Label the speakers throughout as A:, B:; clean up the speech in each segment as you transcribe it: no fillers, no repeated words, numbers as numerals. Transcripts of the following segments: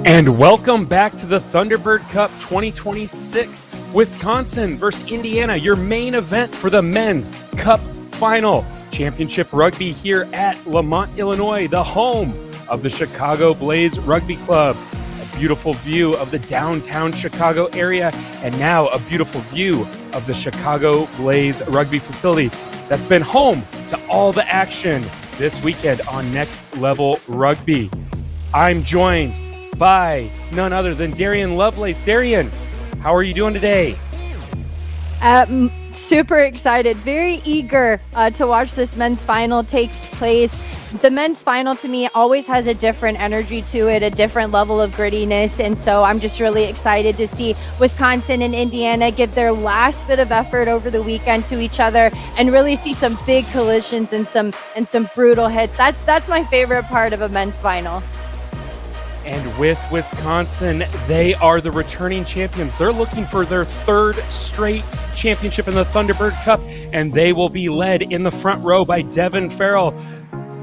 A: And welcome back to the Thunderbird Cup 2026, Wisconsin versus Indiana, your main event for the Men's Cup Final. Championship rugby here at Lamont, Illinois, the home of the Chicago Blaze Rugby Club. A beautiful view of the downtown Chicago area, and now a beautiful view of the Chicago Blaze Rugby facility that's been home to all the action this weekend on Next Level Rugby. I'm joined by none other than Darian Lovelace. Darian, how are you doing today?
B: Super excited, very eager to watch this men's final take place. The men's final to me always has a different energy to it, a different level of grittiness, and so I'm just really excited to see Wisconsin and Indiana give their last bit of effort over the weekend to each other and really see some big collisions and some brutal hits. That's my favorite part of a men's final.
A: And with Wisconsin, they are the returning champions. They're looking for their third straight championship in the Thunderbird Cup, and they will be led in the front row by Devin Farrell,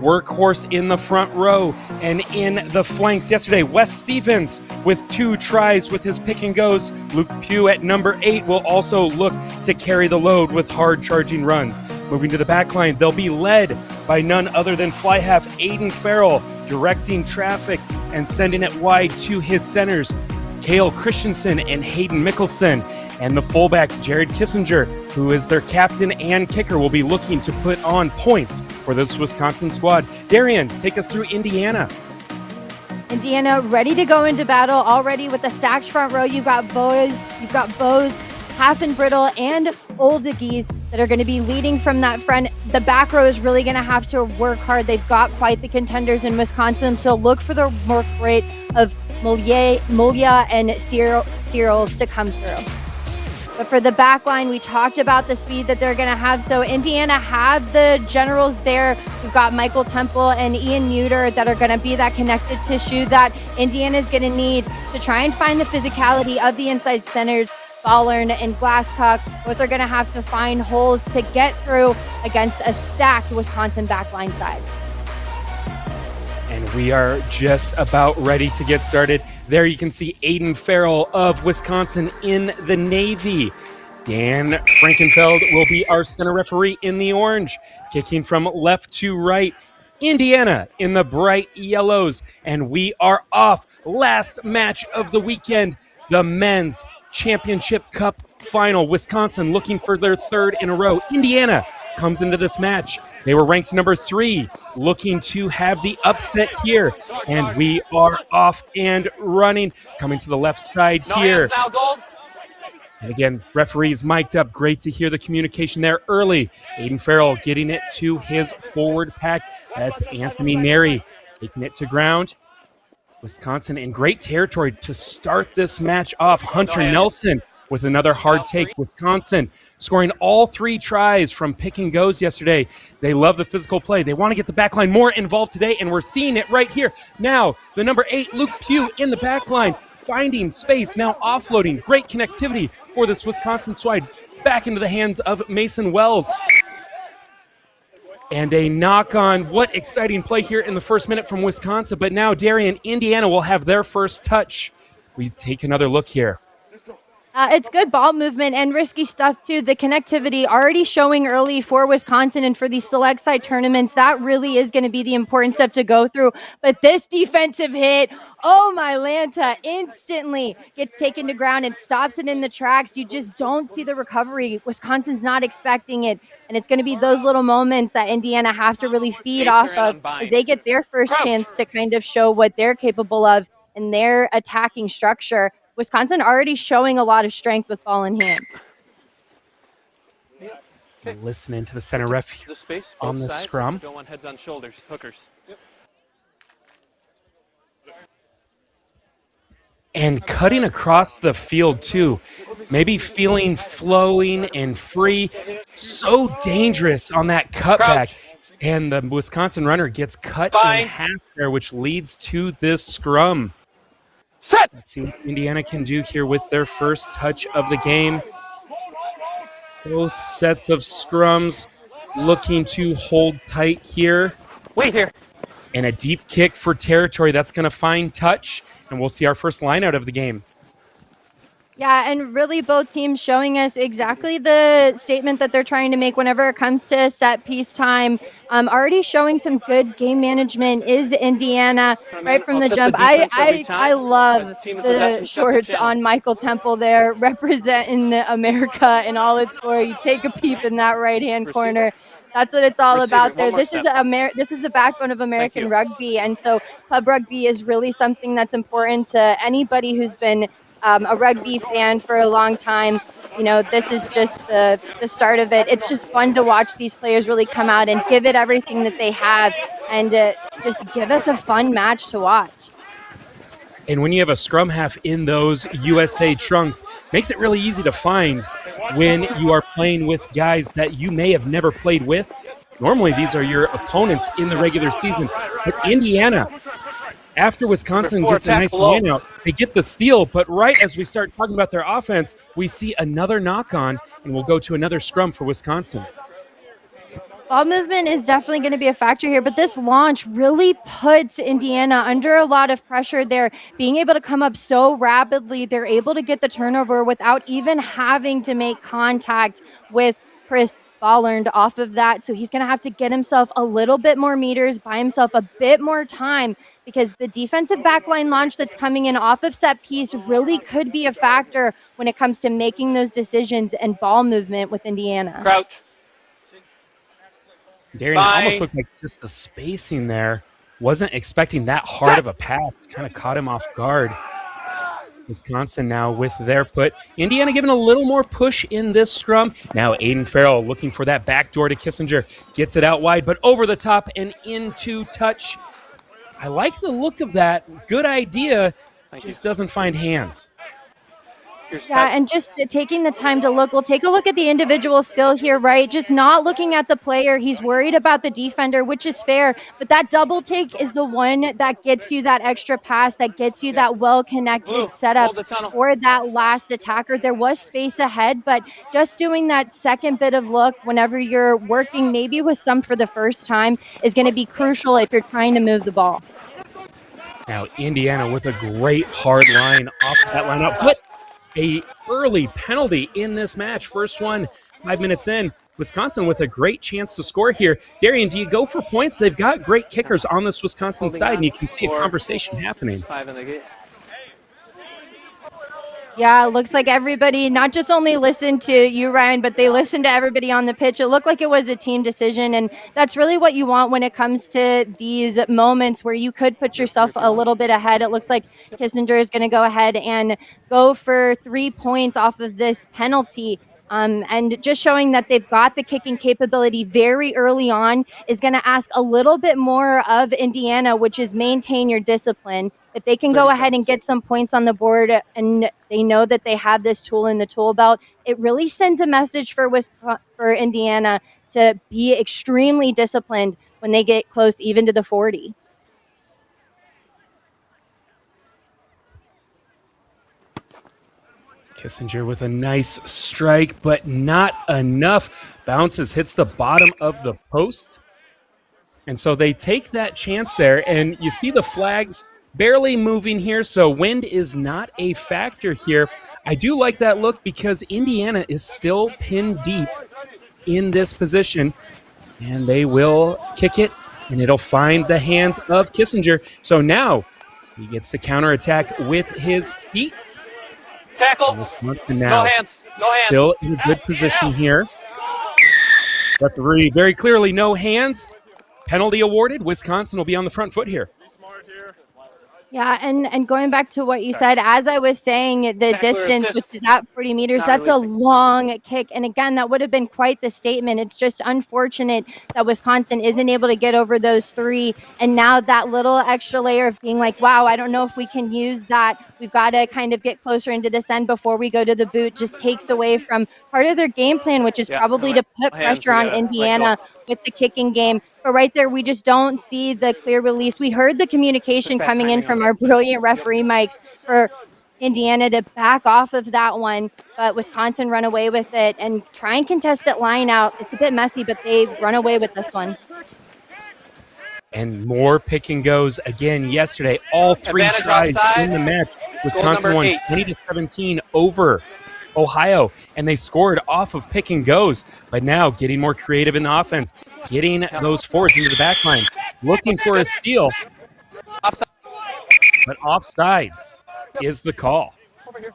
A: workhorse in the front row. And in the flanks yesterday, Wes Stevens with 2 tries with his pick and goes. Luke Pugh at number 8 will also look to carry the load with hard charging runs. Moving to the back line, they'll be led by none other than fly half Aiden Farrell, directing traffic and sending it wide to his centers, Cale Christensen and Hayden Mickelson. And the fullback, Jared Kissinger, who is their captain and kicker, will be looking to put on points for this Wisconsin squad. Darian, take us through Indiana.
B: Indiana ready to go into battle already with the stacked front row. You've got Bose, Half and Brittle, and Oldigies that are going to be leading from that front. The back row is really going to have to work hard. They've got quite the contenders in Wisconsin, so look for the work rate of Mulya and Cyril's to come through. But for the back line, we talked about the speed that they're going to have. So Indiana have the generals there. We've got Michael Temple and Ian Muter that are going to be that connective tissue that Indiana is going to need to try and find the physicality of the inside centers. Ballern and Glasscock, but they're going to have to find holes to get through against a stacked Wisconsin backline side.
A: And we are just about ready to get started. There you can see Aiden Farrell of Wisconsin in the Navy. Dan Frankenfeld will be our center referee in the orange, kicking from left to right. Indiana in the bright yellows, and we are off. Last match of the weekend, the men's Championship Cup final. Wisconsin looking for their third in a row. Indiana comes into this match. They were ranked number 3, looking to have the upset here. And we are off and running. Coming to the left side here. And again, referees mic'd up. Great to hear the communication there early. Aiden Farrell getting it to his forward pack. That's Anthony Neri taking it to ground. Wisconsin in great territory to start this match off. Hunter Nelson with another hard take. Wisconsin scoring all 3 tries from pick and goes yesterday. They love the physical play. They want to get the back line more involved today, and we're seeing it right here. Now, the number 8, Luke Pugh, in the back line, finding space, now offloading. Great connectivity for this Wisconsin squad. Back into the hands of Mason Wells. And a knock-on. What exciting play here in the first minute from Wisconsin. But now Darian, Indiana will have their first touch. We take another look here.
B: It's good ball movement and risky stuff, too. The connectivity already showing early for Wisconsin and for these select side tournaments. That really is going to be the important step to go through. But this defensive hit, oh my Lanta, instantly gets taken to ground and stops it in the tracks. You just don't see the recovery. Wisconsin's not expecting it. And it's going to be those little moments that Indiana have to really feed off of as they get their first chance to kind of show what they're capable of in their attacking structure. Wisconsin already showing a lot of strength with ball in hand.
A: Listening to the center ref on the scrum.
C: Don't want heads on shoulders, hookers.
A: And cutting across the field, too. Maybe feeling flowing and free. So dangerous on that cutback. And the Wisconsin runner gets cut in half there, which leads to this scrum.
C: Set.
A: Let's see what Indiana can do here with their first touch of the game. Both sets of scrums looking to hold tight here.
C: Wait here.
A: And a deep kick for territory. That's going to find touch. And we'll see our first line out of the game.
B: Yeah, and really both teams showing us exactly the statement that they're trying to make whenever it comes to set piece time. Already showing some good game management is Indiana right from the jump. I love the shorts on Michael Temple there, representing America in all its glory. You take a peep in that right-hand corner. That's what it's all about there. This is the backbone of American rugby, and so club rugby is really something that's important to anybody who's been a rugby fan for a long time. You know, this is just the start of it. It's just fun to watch these players really come out and give it everything that they have and just give us a fun match to watch.
A: And when you have a scrum half in those USA trunks, makes it really easy to find when you are playing with guys that you may have never played with. Normally, these are your opponents in the regular season. But Indiana, after Wisconsin gets a nice line out, they get the steal, but right as we start talking about their offense, we see another knock-on, and we'll go to another scrum for Wisconsin.
B: Ball movement is definitely going to be a factor here, but this launch really puts Indiana under a lot of pressure. They're being able to come up so rapidly. They're able to get the turnover without even having to make contact with Chris Ballard off of that. So he's going to have to get himself a little bit more meters, buy himself a bit more time, because the defensive backline launch that's coming in off of set piece really could be a factor when it comes to making those decisions and ball movement with Indiana.
C: Crouch.
A: Darian, it almost looked like just the spacing there. Wasn't expecting that hard of a pass. Kind of caught him off guard. Wisconsin now with their put. Indiana giving a little more push in this scrum. Now Aiden Farrell looking for that backdoor to Kissinger. Gets it out wide, but over the top and into touch. I like the look of that. Good idea. Just doesn't find hands.
B: Yeah, and just taking the time to look. We'll take a look at the individual skill here, right? Just not looking at the player. He's worried about the defender, which is fair. But that double take is the one that gets you that extra pass, that gets you that well-connected setup for that last attacker. There was space ahead, but just doing that second bit of look whenever you're working maybe with some for the first time is going to be crucial if you're trying to move the ball.
A: Now Indiana with a great hard line off that lineup. But a early penalty in this match. First one, 5 minutes in. Wisconsin with a great chance to score here. Darian, do you go for points? They've got great kickers on this Wisconsin side, and you can see a conversation happening.
B: Yeah, it looks like everybody not just only listened to you, Ryan, but they listened to everybody on the pitch. It looked like it was a team decision, and that's really what you want when it comes to these moments where you could put yourself a little bit ahead. It looks like Kissinger is going to go ahead and go for 3 points off of this penalty. And just showing that they've got the kicking capability very early on is going to ask a little bit more of Indiana, which is maintain your discipline. If they can go ahead and get some points on the board and they know that they have this tool in the tool belt, it really sends a message for Indiana to be extremely disciplined when they get close even to the 40.
A: Kissinger with a nice strike, but not enough. Bounces, hits the bottom of the post. And so they take that chance there, and you see the flags barely moving here, so wind is not a factor here. I do like that look because Indiana is still pinned deep in this position, and they will kick it, and it'll find the hands of Kissinger. So now he gets to counterattack with his feet.
C: Tackle.
A: Wisconsin now
C: No hands. No hands.
A: still in a good position here. Referee very clearly no hands. Penalty awarded. Wisconsin will be on the front foot here.
B: Yeah, and going back to what you said, as I was saying, the distance, which is at 40 meters, that's a long kick. And again, that would have been quite the statement. It's just unfortunate that Wisconsin isn't able to get over those 3. And now that little extra layer of being like, wow, I don't know if we can use that. We've got to kind of get closer into this end before we go to the boot, just takes away from part of their game plan, which is probably to put pressure on Indiana with the kicking game. But right there, we just don't see the clear release. We heard the communication coming in from our brilliant referee mics for Indiana to back off of that one, but Wisconsin run away with it and try and contest it line out. It's a bit messy, but they run away with this one.
A: And more pick and goes again yesterday. All three
C: Advantage
A: tries
C: offside.
A: in the match. Wisconsin
C: Goal
A: won
C: number 8.
A: 20-17 over Ohio, and they scored off of pick and goes. But now getting more creative in the offense, getting those forwards into the back line, looking for a steal.
C: Offside.
A: But offsides is the call.
C: Over here.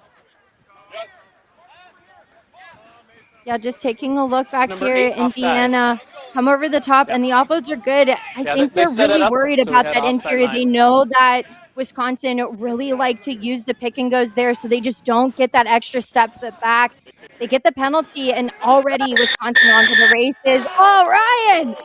B: Yeah, just taking a look back
C: Number
B: here,
C: 8, offside.
B: Indiana come over the top, and the offloads are good. I think
C: they
B: they're
C: set it
B: really
C: up,
B: worried
C: so we
B: about
C: had
B: that
C: offside
B: interior.
C: line.
B: They know that Wisconsin really like to use the pick and goes there, so they just don't get that extra step back. They get the penalty, and already Wisconsin onto the races. Oh, Ryan!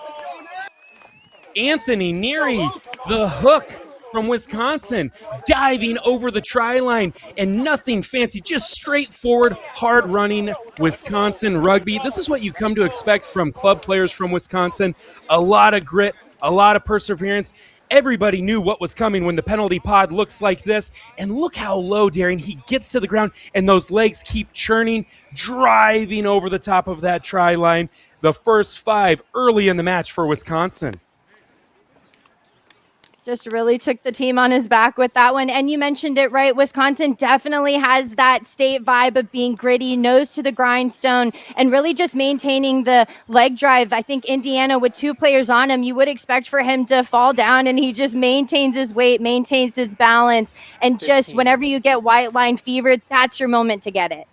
A: Anthony Neary, the hook from Wisconsin, diving over the try line, and nothing fancy, just straightforward, hard-running Wisconsin rugby. This is what you come to expect from club players from Wisconsin. A lot of grit, a lot of perseverance. Everybody knew what was coming when the penalty pod looks like this. And look how low, Darren, he gets to the ground, and those legs keep churning, driving over the top of that try line. The first 5 early in the match for Wisconsin.
B: Just really took the team on his back with that one. And you mentioned it, right? Wisconsin definitely has that state vibe of being gritty, nose to the grindstone, and really just maintaining the leg drive. I think Indiana, with 2 players on him, you would expect for him to fall down, and he just maintains his weight, maintains his balance. And just whenever you get white line fever, that's your moment to get it.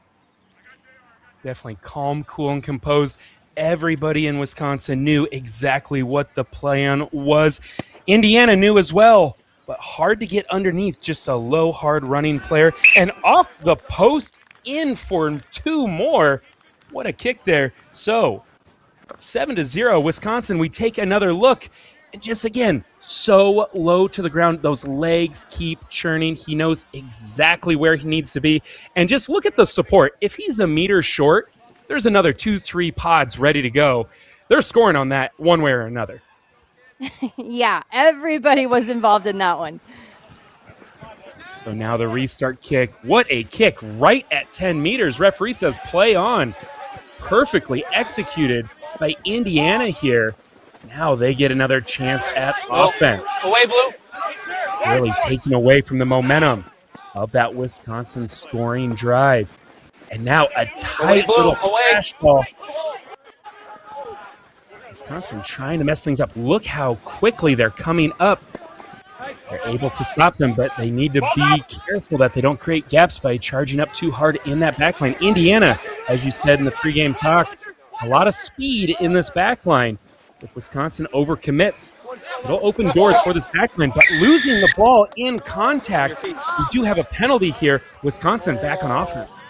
A: Definitely calm, cool, and composed. Everybody in Wisconsin knew exactly what the plan was. Indiana knew as well, but hard to get underneath just a low, hard-running player. And off the post, in for 2 more. What a kick there. So, 7-0, Wisconsin. We take another look. And just, again, so low to the ground. Those legs keep churning. He knows exactly where he needs to be. And just look at the support. If he's a meter short, there's another 2-3 pods ready to go. They're scoring on that one way or another.
B: Yeah, everybody was involved in that one.
A: So now the restart kick. What a kick right at 10 meters. Referee says play on. Perfectly executed by Indiana here. Now they get another chance at offense.
C: Away, Blue.
A: Really taking away from the momentum of that Wisconsin scoring drive. And now a tight little crash ball. Wisconsin trying to mess things up. Look how quickly they're coming up. They're able to stop them, but they need to be careful that they don't create gaps by charging up too hard in that backline. Indiana, as you said in the pregame talk, a lot of speed in this backline. If Wisconsin overcommits, it'll open doors for this backline, but losing the ball in contact, we do have a penalty here. Wisconsin back on offense.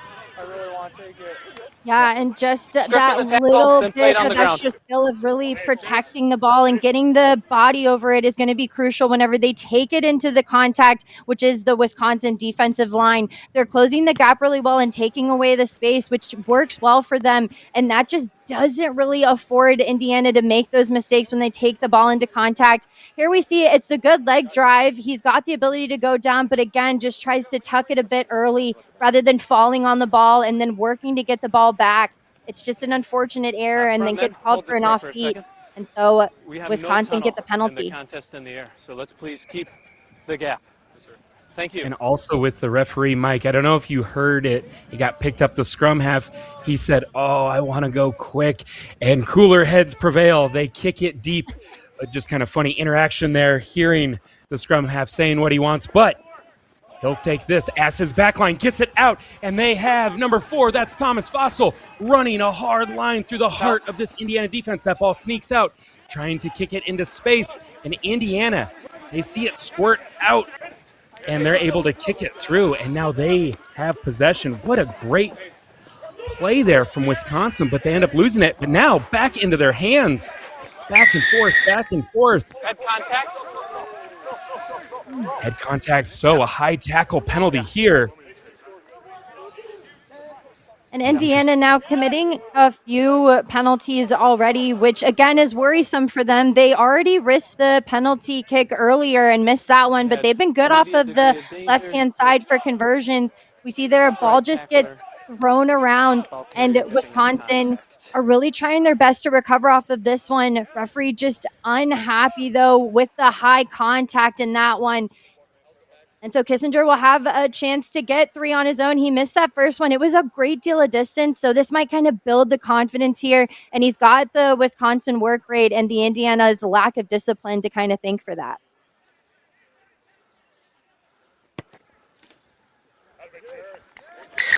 B: Yeah, and just that little bit of extra skill of really protecting the ball and getting the body over it is going to be crucial whenever they take it into the contact, which is the Wisconsin defensive line. They're closing the gap really well and taking away the space, which works well for them. And that just doesn't really afford Indiana to make those mistakes when they take the ball into contact. Here we see it's a good leg drive. He's got the ability to go down, but again, just tries to tuck it a bit early rather than falling on the ball and then working to get the ball back. It's just an unfortunate error and then gets called for an off feet. And so Wisconsin get the penalty.
C: The contest in the air, so let's please keep the gap. Thank you.
A: And also with the referee, Mike, I don't know if you heard it. It got picked up the scrum half. He said, oh, I want to go quick. And cooler heads prevail. They kick it deep. Just kind of funny interaction there, hearing the scrum half saying what he wants. But he'll take this as his backline gets it out. And they have number 4. That's Thomas Fossil running a hard line through the heart of this Indiana defense. That ball sneaks out, trying to kick it into space. And Indiana, they see it squirt out. And they're able to kick it through, and now they have possession. What a great play there from Wisconsin, but they end up losing it. But now back into their hands. Back and forth, back and forth.
C: Head contact.
A: Head contact, so a high tackle penalty here.
B: And Indiana now committing a few penalties already, which again is worrisome for them. They already risked the penalty kick earlier and missed that one, but they've been good off of the left-hand side for conversions. We see their ball just gets thrown around, and Wisconsin are really trying their best to recover off of this one. Referee just unhappy, though, with the high contact in that one. And so Kissinger will have a chance to get 3 on his own. He missed that first one. It was a great deal of distance. So this might kind of build the confidence here. And he's got the Wisconsin work rate and the Indiana's lack of discipline to kind of thank for that.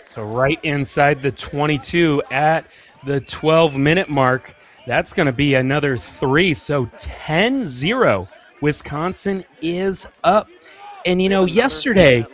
A: So right inside the 22 at the 12-minute mark. That's going to be another 3. So 10-0. Wisconsin is up. And, you know, yesterday,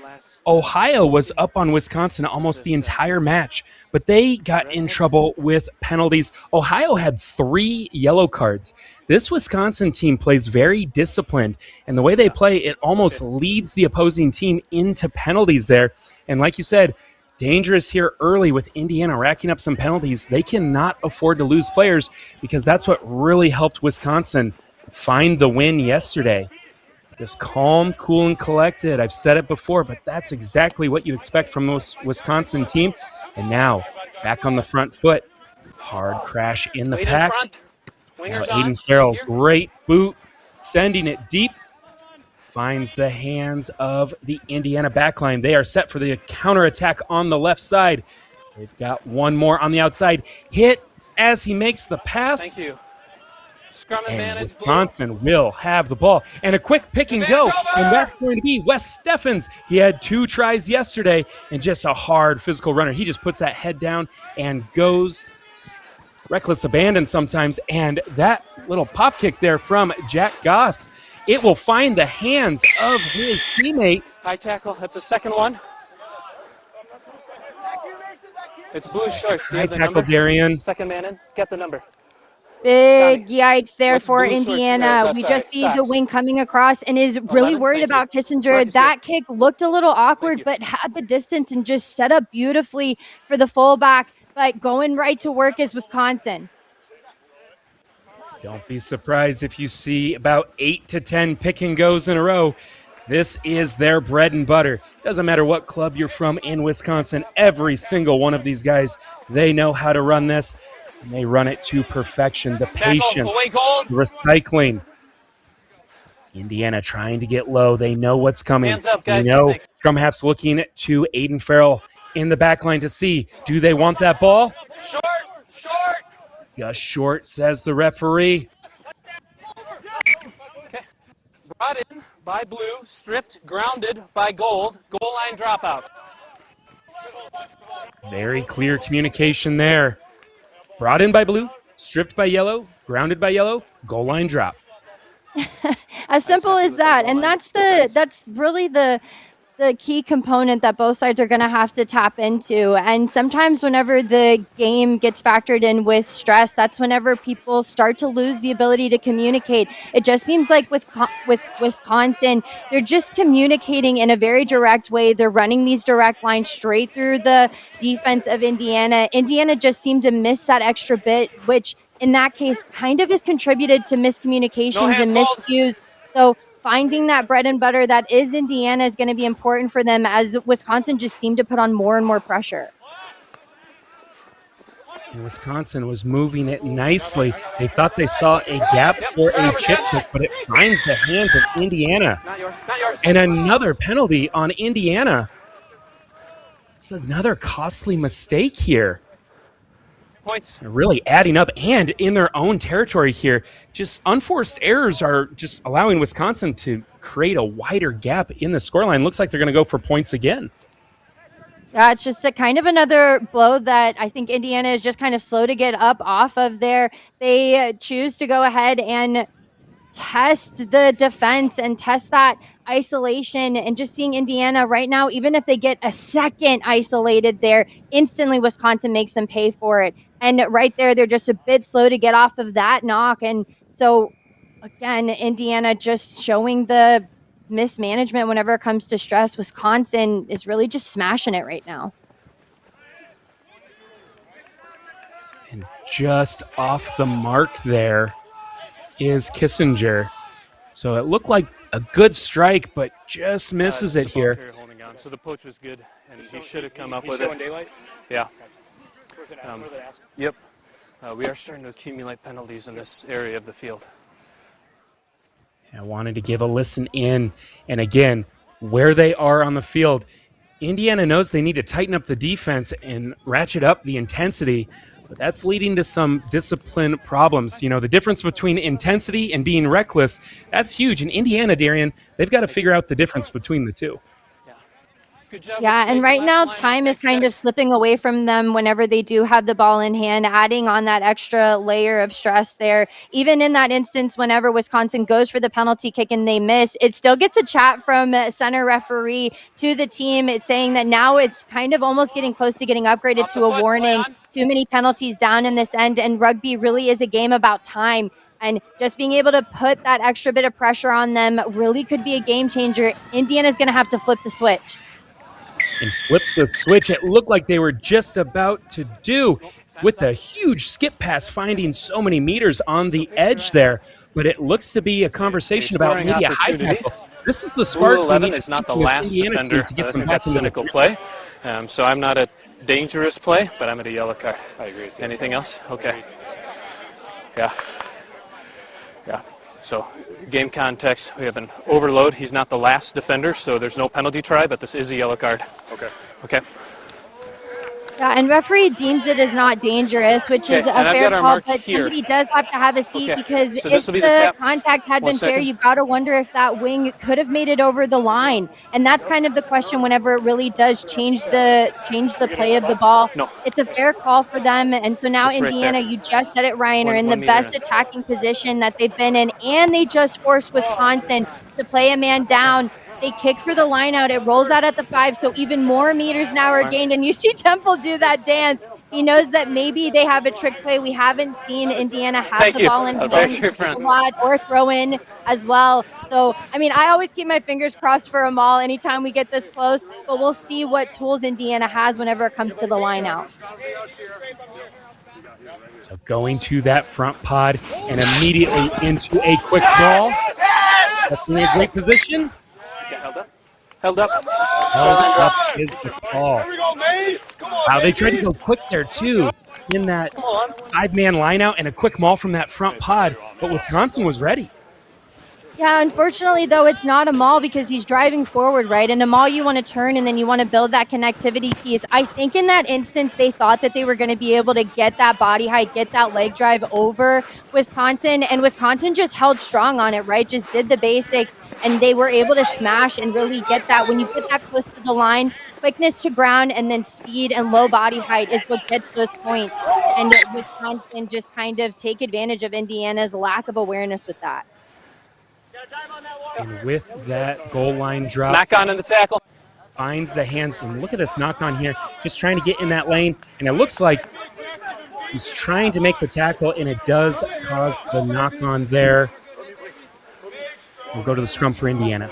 A: Ohio was up on Wisconsin almost the entire match, but they got in trouble with penalties. Ohio had 3 yellow cards. This Wisconsin team plays very disciplined, and the way they play, it almost leads the opposing team into penalties there. And like you said, dangerous here early with Indiana racking up some penalties. They cannot afford to lose players because that's what really helped Wisconsin find the win yesterday. Just calm, cool, and collected. I've said it before, but that's exactly what you expect from this Wisconsin team. And now, back on the front foot. Hard crash in the pack. Now Aiden Farrell, great boot, sending it deep. Finds the hands of the Indiana backline. They are set for the counterattack on the left side. They've got one more on the outside. Hit as he makes the pass.
C: Thank you.
A: And Wisconsin will have the ball. And a quick pick and go. And that's going to be Wes Steffens. He had 2 tries yesterday and just a hard physical runner. He just puts that head down and goes reckless abandon sometimes. And that little pop kick there from Jack Goss, it will find the hands of his teammate.
C: High tackle. That's the second one. It's Blue's choice.
A: High tackle, Darian.
C: Second man in. Get the number.
B: Big yikes there for Indiana. We just see the wing coming across and is really worried about Kissinger. That kick looked a little awkward, but had the distance and just set up beautifully for the fullback. But going right to work is Wisconsin.
A: Don't be surprised if you see about 8 to 10 pick and goes in a row. This is their bread and butter. Doesn't matter what club you're from in Wisconsin. Every single one of these guys, they know how to run this. And they run it to perfection. The patience, the recycling. Indiana trying to get low. They know what's coming.
C: Hands up, guys.
A: They know scrum half's looking to Aiden Farrell in the back line to see, do they want that ball?
C: Short.
A: Just short, says the referee.
C: Okay. Brought in by blue, stripped, grounded by gold. Goal line dropout.
A: Very clear communication there. Brought in by blue, stripped by yellow, grounded by yellow, goal line drop.
B: As simple as that. And that's really the key component that both sides are going to have to tap into. And sometimes whenever the game gets factored in with stress, that's whenever people start to lose the ability to communicate. It just seems like with Wisconsin, they're just communicating in a very direct way. They're running these direct lines straight through the defense of Indiana. Indiana just seemed to miss that extra bit, which in that case kind of has contributed to miscommunications and miscues. So finding that bread and butter that is Indiana is going to be important for them, as Wisconsin just seemed to put on more and more pressure.
A: And Wisconsin was moving it nicely. They thought they saw a gap for a chip kick, but it finds the hands of Indiana.
C: Not yours.
A: And another penalty on Indiana. It's another costly mistake here.
C: Points.
A: They're really adding up and in their own territory here. Just unforced errors are just allowing Wisconsin to create a wider gap in the scoreline. Looks like they're going to go for points again.
B: Yeah, it's just a kind of another blow that I think Indiana is just kind of slow to get up off of there. They choose to go ahead and test the defense and test that isolation, and just seeing Indiana right now, even if they get a second isolated there, instantly Wisconsin makes them pay for it. And right there, they're just a bit slow to get off of that knock. And so, again, Indiana just showing the mismanagement whenever it comes to stress. Wisconsin is really just smashing it right now.
A: And just off the mark there is Kissinger. So it looked like a good strike, but just misses it here.
C: Holding on. So the poach was good, and he should have come up with it. Daylight? Yeah. Yep. We are starting to accumulate penalties in this area of the field.
A: I wanted to give a listen in. And again, where they are on the field, Indiana knows they need to tighten up the defense and ratchet up the intensity, but that's leading to some discipline problems. You know, the difference between intensity and being reckless, that's huge. In Indiana, Darian, they've got to figure out the difference between the two.
C: Good job.
B: Yeah, and right now time is kind of slipping away from them whenever they do have the ball in hand, adding on that extra layer of stress there. Even in that instance, whenever Wisconsin goes for the penalty kick and they miss, it still gets a chat from center referee to the team. It's saying that now it's kind of almost getting close to getting upgraded to a warning. Too many penalties down in this end, and rugby really is a game about time. And just being able to put that extra bit of pressure on them really could be a game changer. Indiana's going to have to flip the switch.
A: And flip the switch. It looked like they were just about to do with a huge skip pass, finding so many meters on the edge there. But it looks to be a conversation about maybe a high tackle. This is the spark.
C: 11 is not the last defender. I think that's cynical play. So I'm not a dangerous play, but I'm at a yellow card. I agree. Anything else? Okay. Yeah. So game context, we have an overload. He's not the last defender, so there's no penalty try, but this is a yellow card. Okay.
B: Yeah, and referee deems it as not dangerous, which is a fair call, but somebody does have to have a seat because if the contact had been fair, you've got to wonder if that wing could have made it over the line. And that's kind of the question whenever it really does change the play of the ball.
C: No.
B: It's a fair call for them. And so now Indiana, you just said it, Ryan, are in the best attacking position that they've been in, and they just forced Wisconsin to play a man down. They kick for the line out. It rolls out at the 5, so even more meters now are gained. And you see Temple do that dance. He knows that maybe they have a trick play. We haven't seen Indiana have the ball in hand a lot or throw in as well. So, I mean, I always keep my fingers crossed for a maul anytime we get this close, but we'll see what tools Indiana has whenever it comes to the line out.
A: So going to that front pod and immediately into a quick ball. That's in a great position.
C: Held up
A: Is the call. Wow, they tried to go quick there too in that 5-man line out and a quick maul from that front pod, but Wisconsin was ready.
B: Yeah, unfortunately, though, it's not a maul because he's driving forward, right? And a maul, you want to turn and then you want to build that connectivity piece. I think in that instance, they thought that they were going to be able to get that body height, get that leg drive over Wisconsin, and Wisconsin just held strong on it, right? Just did the basics, and they were able to smash and really get that. When you get that close to the line, quickness to ground and then speed and low body height is what gets those points. And Wisconsin just kind of take advantage of Indiana's lack of awareness with that.
A: And with that goal line drop,
C: knock on in the tackle,
A: finds the hands, and look at this knock on here, just trying to get in that lane, and it looks like he's trying to make the tackle, and it does cause the knock on there. We'll go to the scrum for Indiana.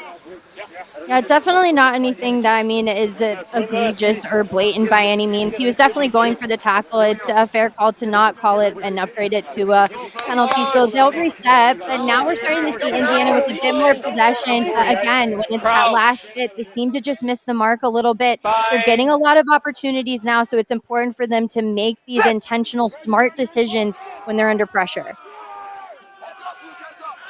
B: Yeah, definitely not anything that, I mean, is egregious or blatant by any means. He was definitely going for the tackle. It's a fair call to not call it and upgrade it to a penalty. So they'll reset, but now we're starting to see Indiana with a bit more possession. Again, when it's that last bit, they seem to just miss the mark a little bit. They're getting a lot of opportunities now, so it's important for them to make these intentional, smart decisions when they're under pressure.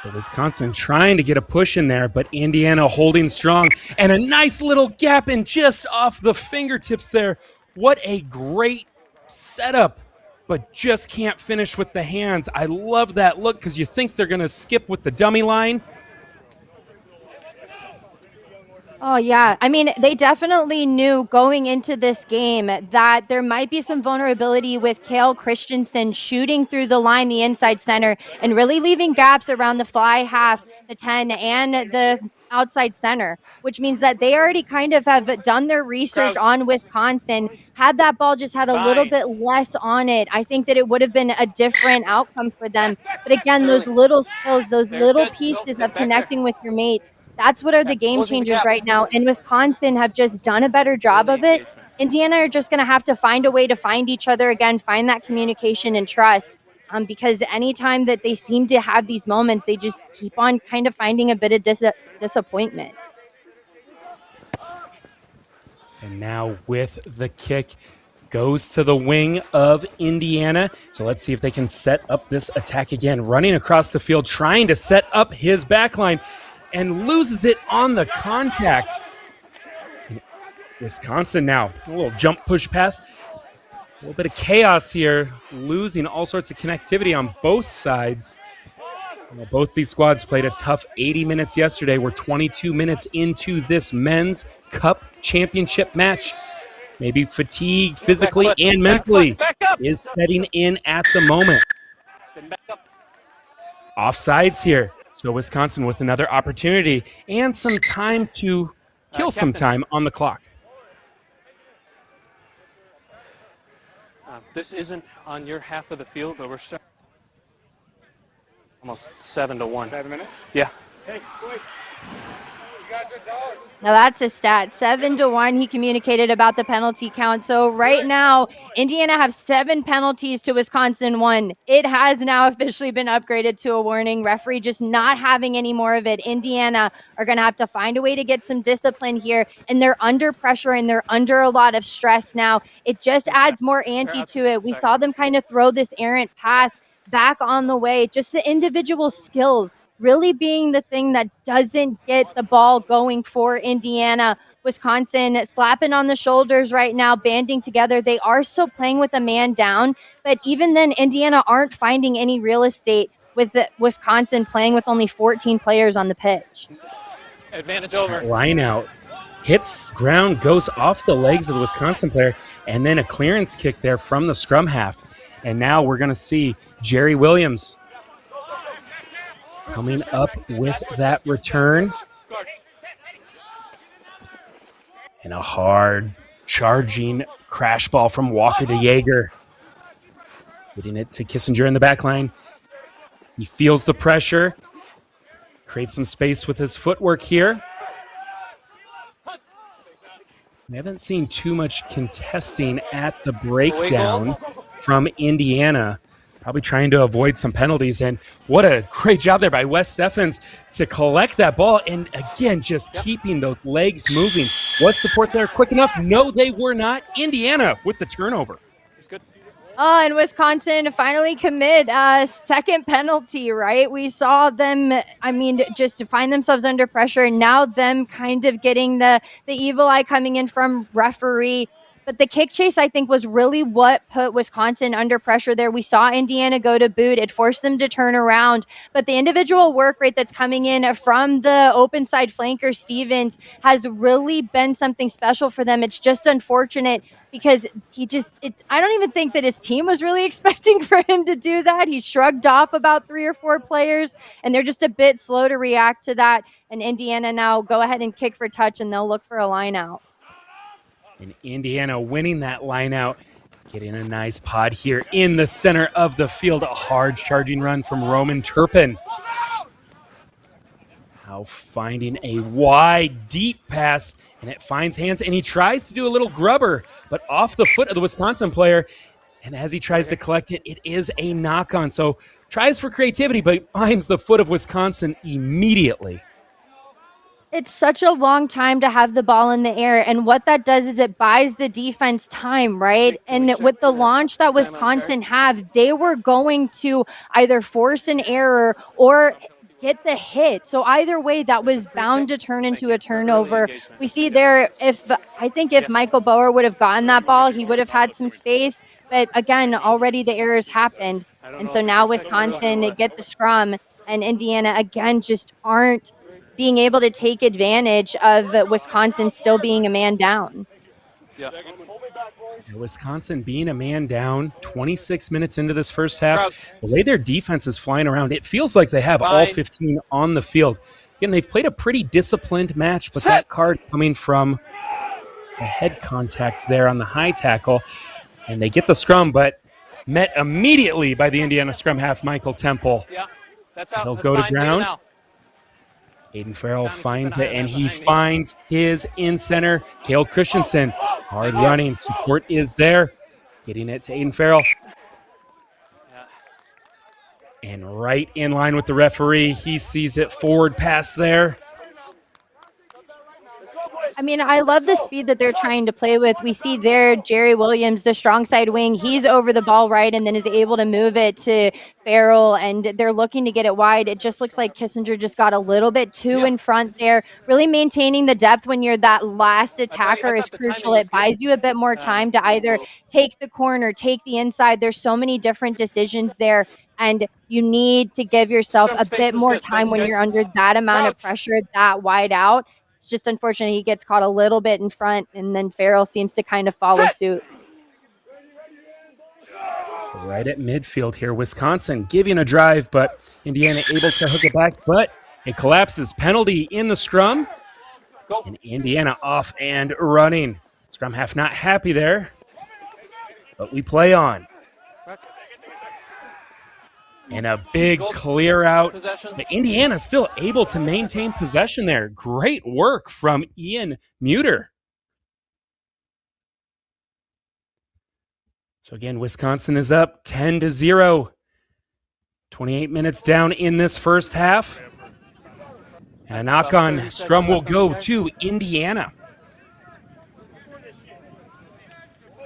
A: So Wisconsin trying to get a push in there, but Indiana holding strong. And a nice little gap in just off the fingertips there. What a great setup, but just can't finish with the hands. I love that look because you think they're going to skip with the dummy line.
B: Oh, yeah. I mean, they definitely knew going into this game that there might be some vulnerability with Kale Christensen shooting through the line, the inside center, and really leaving gaps around the fly half, the 10, and the outside center, which means that they already kind of have done their research on Wisconsin. Had that ball just had a little bit less on it, I think that it would have been a different outcome for them. But again, those little skills, those little pieces of connecting with your mates, that's what are the game changers right now. And Wisconsin have just done a better job of it. Indiana are just going to have to find a way to find each other again, find that communication and trust. Because anytime that they seem to have these moments, they just keep on kind of finding a bit of disappointment.
A: And now with the kick, goes to the wing of Indiana. So let's see if they can set up this attack again. Running across the field, trying to set up his backline, and loses it on the contact. Wisconsin now, a little jump push pass. A little bit of chaos here, losing all sorts of connectivity on both sides. Both these squads played a tough 80 minutes yesterday. We're 22 minutes into this men's cup championship match. Maybe fatigue physically and mentally is setting in at the moment. Offsides here. So Wisconsin with another opportunity and some time to kill some time on the clock.
C: This isn't on your half of the field, but we're starting almost 7-1. 7 minutes? Yeah. Hey, wait. You guys are dogs.
B: Now that's a stat. 7-1. He communicated about the penalty count. So right now, Indiana have 7 penalties to Wisconsin 1. It has now officially been upgraded to a warning. Referee just not having any more of it. Indiana are going to have to find a way to get some discipline here, and they're under pressure and they're under a lot of stress now. It just adds more ante to it. We saw them kind of throw this errant pass back on the way. Just the individual skills really being the thing that doesn't get the ball going for Indiana. Wisconsin slapping on the shoulders right now, banding together. They are still playing with a man down, but even then, Indiana aren't finding any real estate with Wisconsin playing with only 14 players on the pitch.
C: Advantage over.
A: Line out. Hits ground, goes off the legs of the Wisconsin player, and then a clearance kick there from the scrum half. And now we're going to see Jerry Williams coming up with that return. And a hard charging crash ball from Walker to Jaeger. Getting it to Kissinger in the back line. He feels the pressure. Creates some space with his footwork here. We haven't seen too much contesting at the breakdown from Indiana. Probably trying to avoid some penalties. And what a great job there by Wes Steffens to collect that ball. And again, just keeping those legs moving. Was support there quick enough? No, they were not. Indiana with the turnover.
B: Oh, and Wisconsin finally commit a second penalty, right? We saw them, just to find themselves under pressure. And now them kind of getting the evil eye coming in from referee. But the kick chase, I think, was really what put Wisconsin under pressure there. We saw Indiana go to boot. It forced them to turn around. But the individual work rate that's coming in from the open side flanker, Stevens, has really been something special for them. It's just unfortunate because I don't even think that his team was really expecting for him to do that. He shrugged off about 3 or 4 players, and they're just a bit slow to react to that. And Indiana now go ahead and kick for touch, and they'll look for a line out.
A: And Indiana winning that line out, getting a nice pod here in the center of the field. A hard charging run from Roman Turpin. Now finding a wide, deep pass, and it finds hands, and he tries to do a little grubber, but off the foot of the Wisconsin player. And as he tries to collect it, it is a knock-on. So tries for creativity, but finds the foot of Wisconsin immediately.
B: It's such a long time to have the ball in the air, and what that does is it buys the defense time, right? And with the launch that Wisconsin have, they were going to either force an error or get the hit. So either way, that was bound to turn into a turnover. We see there, if Michael Bower would have gotten that ball, he would have had some space. But again, already the errors happened. And so now Wisconsin get the scrum, and Indiana, again, just aren't being able to take advantage of Wisconsin still being a man down.
C: Yeah.
A: Wisconsin being a man down 26 minutes into this first half. The way their defense is flying around, it feels like they have all 15 on the field. Again, they've played a pretty disciplined match, but that card coming from a head contact there on the high tackle. And they get the scrum, but met immediately by the Indiana scrum half, Michael Temple.
C: Yeah, that's out.
A: He'll go to ground. Aiden Farrell finds it, and he finds his in-center, Cale Christensen. Hard running, support is there. Getting it to Aiden Farrell. And right in line with the referee, he sees it, forward pass there.
B: I mean, I love the speed that they're trying to play with. We see there Jerry Williams, the strong side wing, he's over the ball right and then is able to move it to Farrell, and they're looking to get it wide. It just looks like Kissinger just got a little bit too in front there. Really maintaining the depth when you're that last attacker is crucial. It buys you a bit more time to either take the corner, take the inside. There's so many different decisions there, and you need to give yourself a bit more time when you're under that amount of pressure, that wide out. It's just unfortunate he gets caught a little bit in front, and then Farrell seems to kind of follow suit.
A: Right at midfield here, Wisconsin giving a drive, but Indiana able to hook it back, but it collapses. Penalty in the scrum, and Indiana off and running. Scrum half not happy there, but we play on. And a big clear out. But Indiana still able to maintain possession there. Great work from Ian Muter. So again, Wisconsin is up 10-0. 28 minutes down in this first half. And a knock-on scrum will go to Indiana.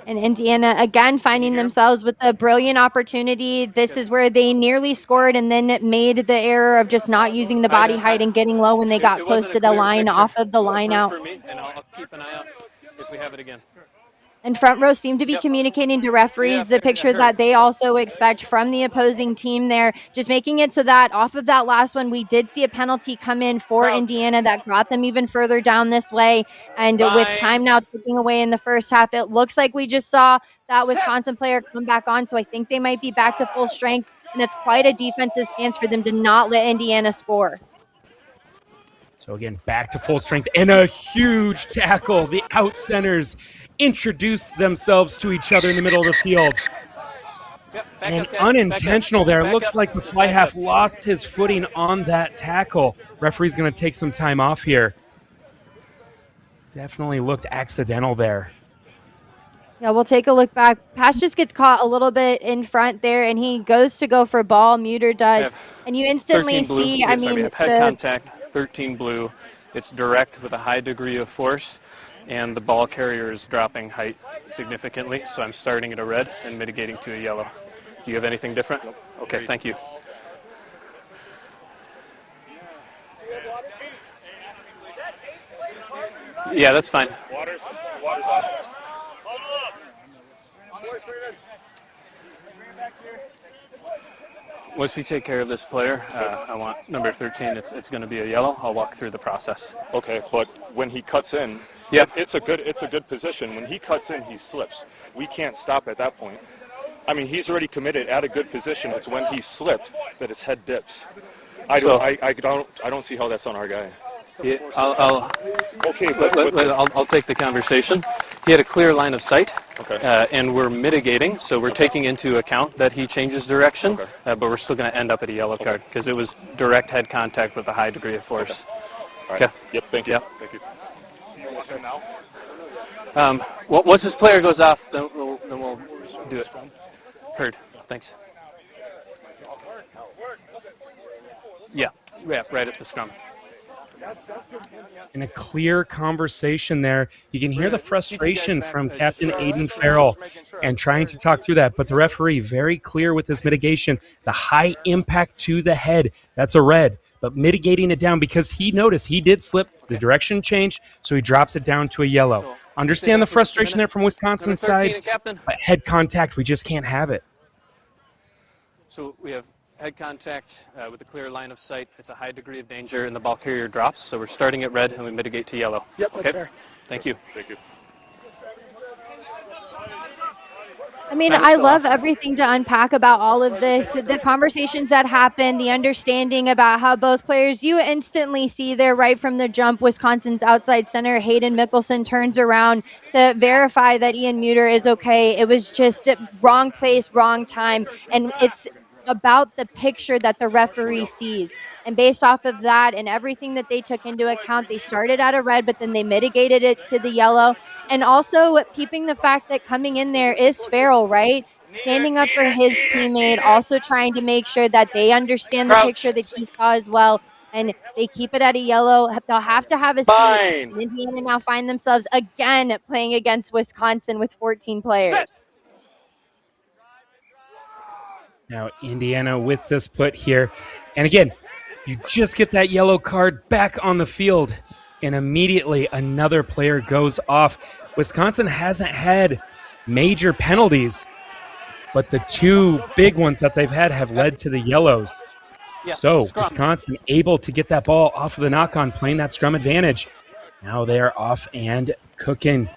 B: And Indiana, again, finding themselves with a brilliant opportunity. This is where they nearly scored and then made the error of just not using the body height and getting low when they got close to the line off of the line out.
C: And I'll keep an eye out if we have it again.
B: And front row seem to be communicating to referees the picture that they also expect from the opposing team there, just making it so that off of that last one, we did see a penalty come in for Indiana that got them even further down this way. And with time now ticking away in the first half, it looks like we just saw that Wisconsin player come back on. So I think they might be back to full strength. And it's quite a defensive stance for them to not let Indiana score.
A: So again, back to full strength and a huge tackle. The out centers introduce themselves to each other in the middle of the field. And unintentional there. Looks like the fly half lost his footing on that tackle. Referee's going to take some time off here. Definitely looked accidental there.
B: Yeah, we'll take a look back. Pass just gets caught a little bit in front there, and he goes to go for ball. Muter does. And you instantly see, I mean,
C: we have head contact, 13 blue. It's direct with a high degree of force, and the ball carrier is dropping height significantly, so I'm starting at a red and mitigating to a yellow. Do you have anything different? Nope. Okay, thank you. Yeah, that's fine. Water's off. Once we take care of this player, I want number 13. It's going to be a yellow. I'll walk through the process.
D: Okay, but when he cuts in, it's a good position. When he cuts in, he slips. We can't stop at that point. I mean, he's already committed at a good position. It's when he slipped that his head dips. I don't see how that's on our guy.
C: Yeah, I'll take the conversation. He had a clear line of sight, and we're mitigating, so we're taking into account that he changes direction, but we're still going to end up at a yellow card because it was direct head contact with a high degree of force.
D: Okay. Yep. Thank you.
C: Yep.
D: Thank you.
C: Once this player goes off, then we'll do it. Heard. Thanks. Yeah, right at the scrum.
A: In a clear conversation there, you can hear the frustration from Captain Aiden Farrell and trying to talk through that, but the referee very clear with this mitigation. The high impact to the head, that's a red, but mitigating it down because he noticed he did slip, the direction changed, so he drops it down to a yellow. Understand the frustration there from Wisconsin's side, but head contact, we just can't have it.
C: So we have head contact with a clear line of sight. It's a high degree of danger, and the ball carrier drops. So we're starting at red, and we mitigate to yellow.
D: Yep,
C: okay. Fair. Thank you.
D: Thank you.
B: I mean, I love everything to unpack about all of this. The conversations that happen, the understanding about how both players, you instantly see there right from the jump, Wisconsin's outside center, Hayden Mickelson, turns around to verify that Ian Muter is okay. It was just wrong place, wrong time. And it's about the picture that the referee sees. And based off of that and everything that they took into account, they started at a red, but then they mitigated it to the yellow. And also keeping the fact that coming in there is Farrell, right? Standing up for his teammate, also trying to make sure that they understand the picture that he saw as well. and they keep it at a yellow. They'll have to have a seat. And Indiana now find themselves again playing against Wisconsin with 14 players.
A: Now Indiana with this put here. And again, you just get that yellow card back on the field, and immediately another player goes off. Wisconsin hasn't had major penalties, but the two big ones that they've had have led to the yellows.
C: Yes,
A: so
C: scrum.
A: Wisconsin able to get that ball off of the knock-on, playing that scrum advantage. Now they are off and cooking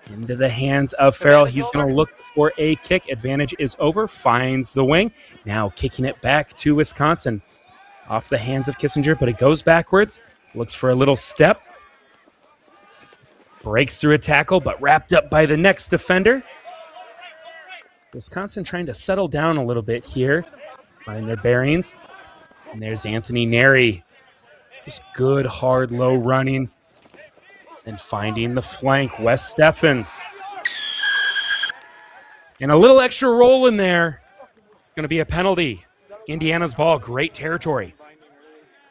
A: into the hands of Farrell. He's going to look for a kick. Advantage is over, finds the wing. Now kicking it back to Wisconsin. Off the hands of Kissinger, but it goes backwards. Looks for a little step. Breaks through a tackle, but wrapped up by the next defender. Wisconsin trying to settle down a little bit here. Find their bearings. And there's Anthony Neri. Just good, hard, low running. And finding the flank, Wes Steffens. And a little extra roll in there. It's going to be a penalty. Indiana's ball, great territory.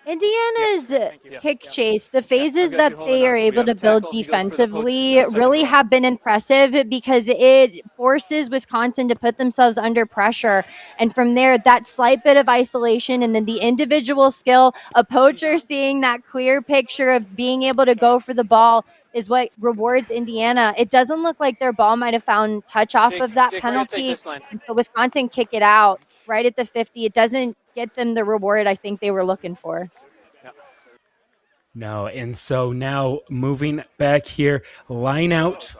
B: Indiana's kick chase, the phases that they are able to build defensively really have been impressive because it forces Wisconsin to put themselves under pressure. And from there, that slight bit of isolation and then the individual skill, a poacher seeing that clear picture of being able to go for the ball is what rewards Indiana. It doesn't look like their ball might have found touch off of that penalty. And so Wisconsin kick it out right at the 50. It doesn't get them the reward I think they were looking for.
A: No, and so now moving back here, line out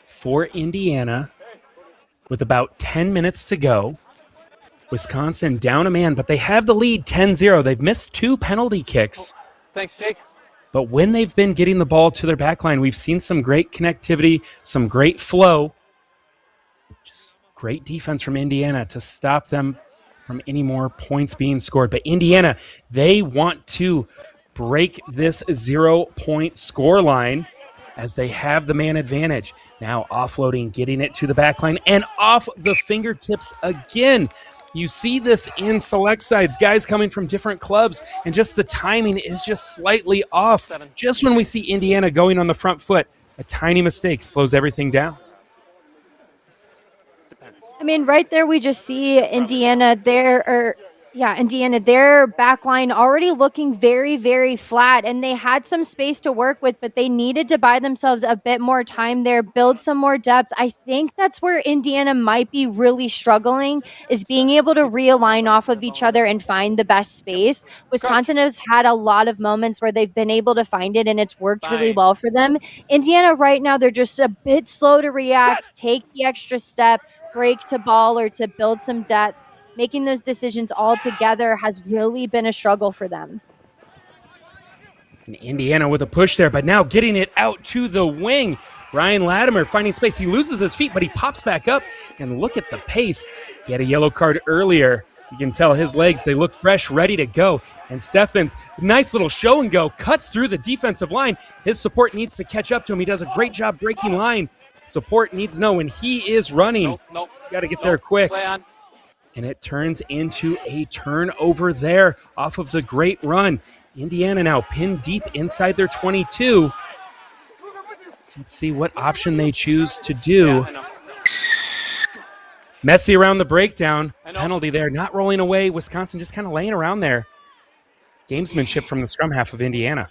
A: for Indiana with about 10 minutes to go. Wisconsin down a man, but they have the lead 10-0. They've missed 2 penalty kicks.
C: Thanks, Jake.
A: But when they've been getting the ball to their back line, we've seen some great connectivity, some great flow. Just great defense from Indiana to stop them from any more points being scored. But Indiana, they want to break this 0-point score line as they have the man advantage. Now offloading, getting it to the back line, and off the fingertips again. You see this in select sides, guys coming from different clubs, and just the timing is just slightly off. Just when we see Indiana going on the front foot, a tiny mistake slows everything down.
B: I mean, right there we just see Indiana their back line already looking very, very flat, and they had some space to work with, but they needed to buy themselves a bit more time there, build some more depth. I think that's where Indiana might be really struggling, is being able to realign off of each other and find the best space. Wisconsin has had a lot of moments where they've been able to find it, and it's worked really well for them. Indiana right now, they're just a bit slow to react, take the extra step, break to ball or to build some depth. Making those decisions all together has really been a struggle for them.
A: And Indiana with a push there, but now getting it out to the wing. Ryan Latimer finding space. He loses his feet, but he pops back up. And look at the pace. He had a yellow card earlier. You can tell his legs, they look fresh, ready to go. And Steffens, nice little show and go, cuts through the defensive line. His support needs to catch up to him. He does a great job breaking line. Support needs to know, and he is running. Got to get there quick. And it turns into a turnover there off of the great run. Indiana now pinned deep inside their 22. Let's see what option they choose to do. Messy around the breakdown. Penalty there, not rolling away. Wisconsin just kind of laying around there. Gamesmanship from the scrum half of Indiana.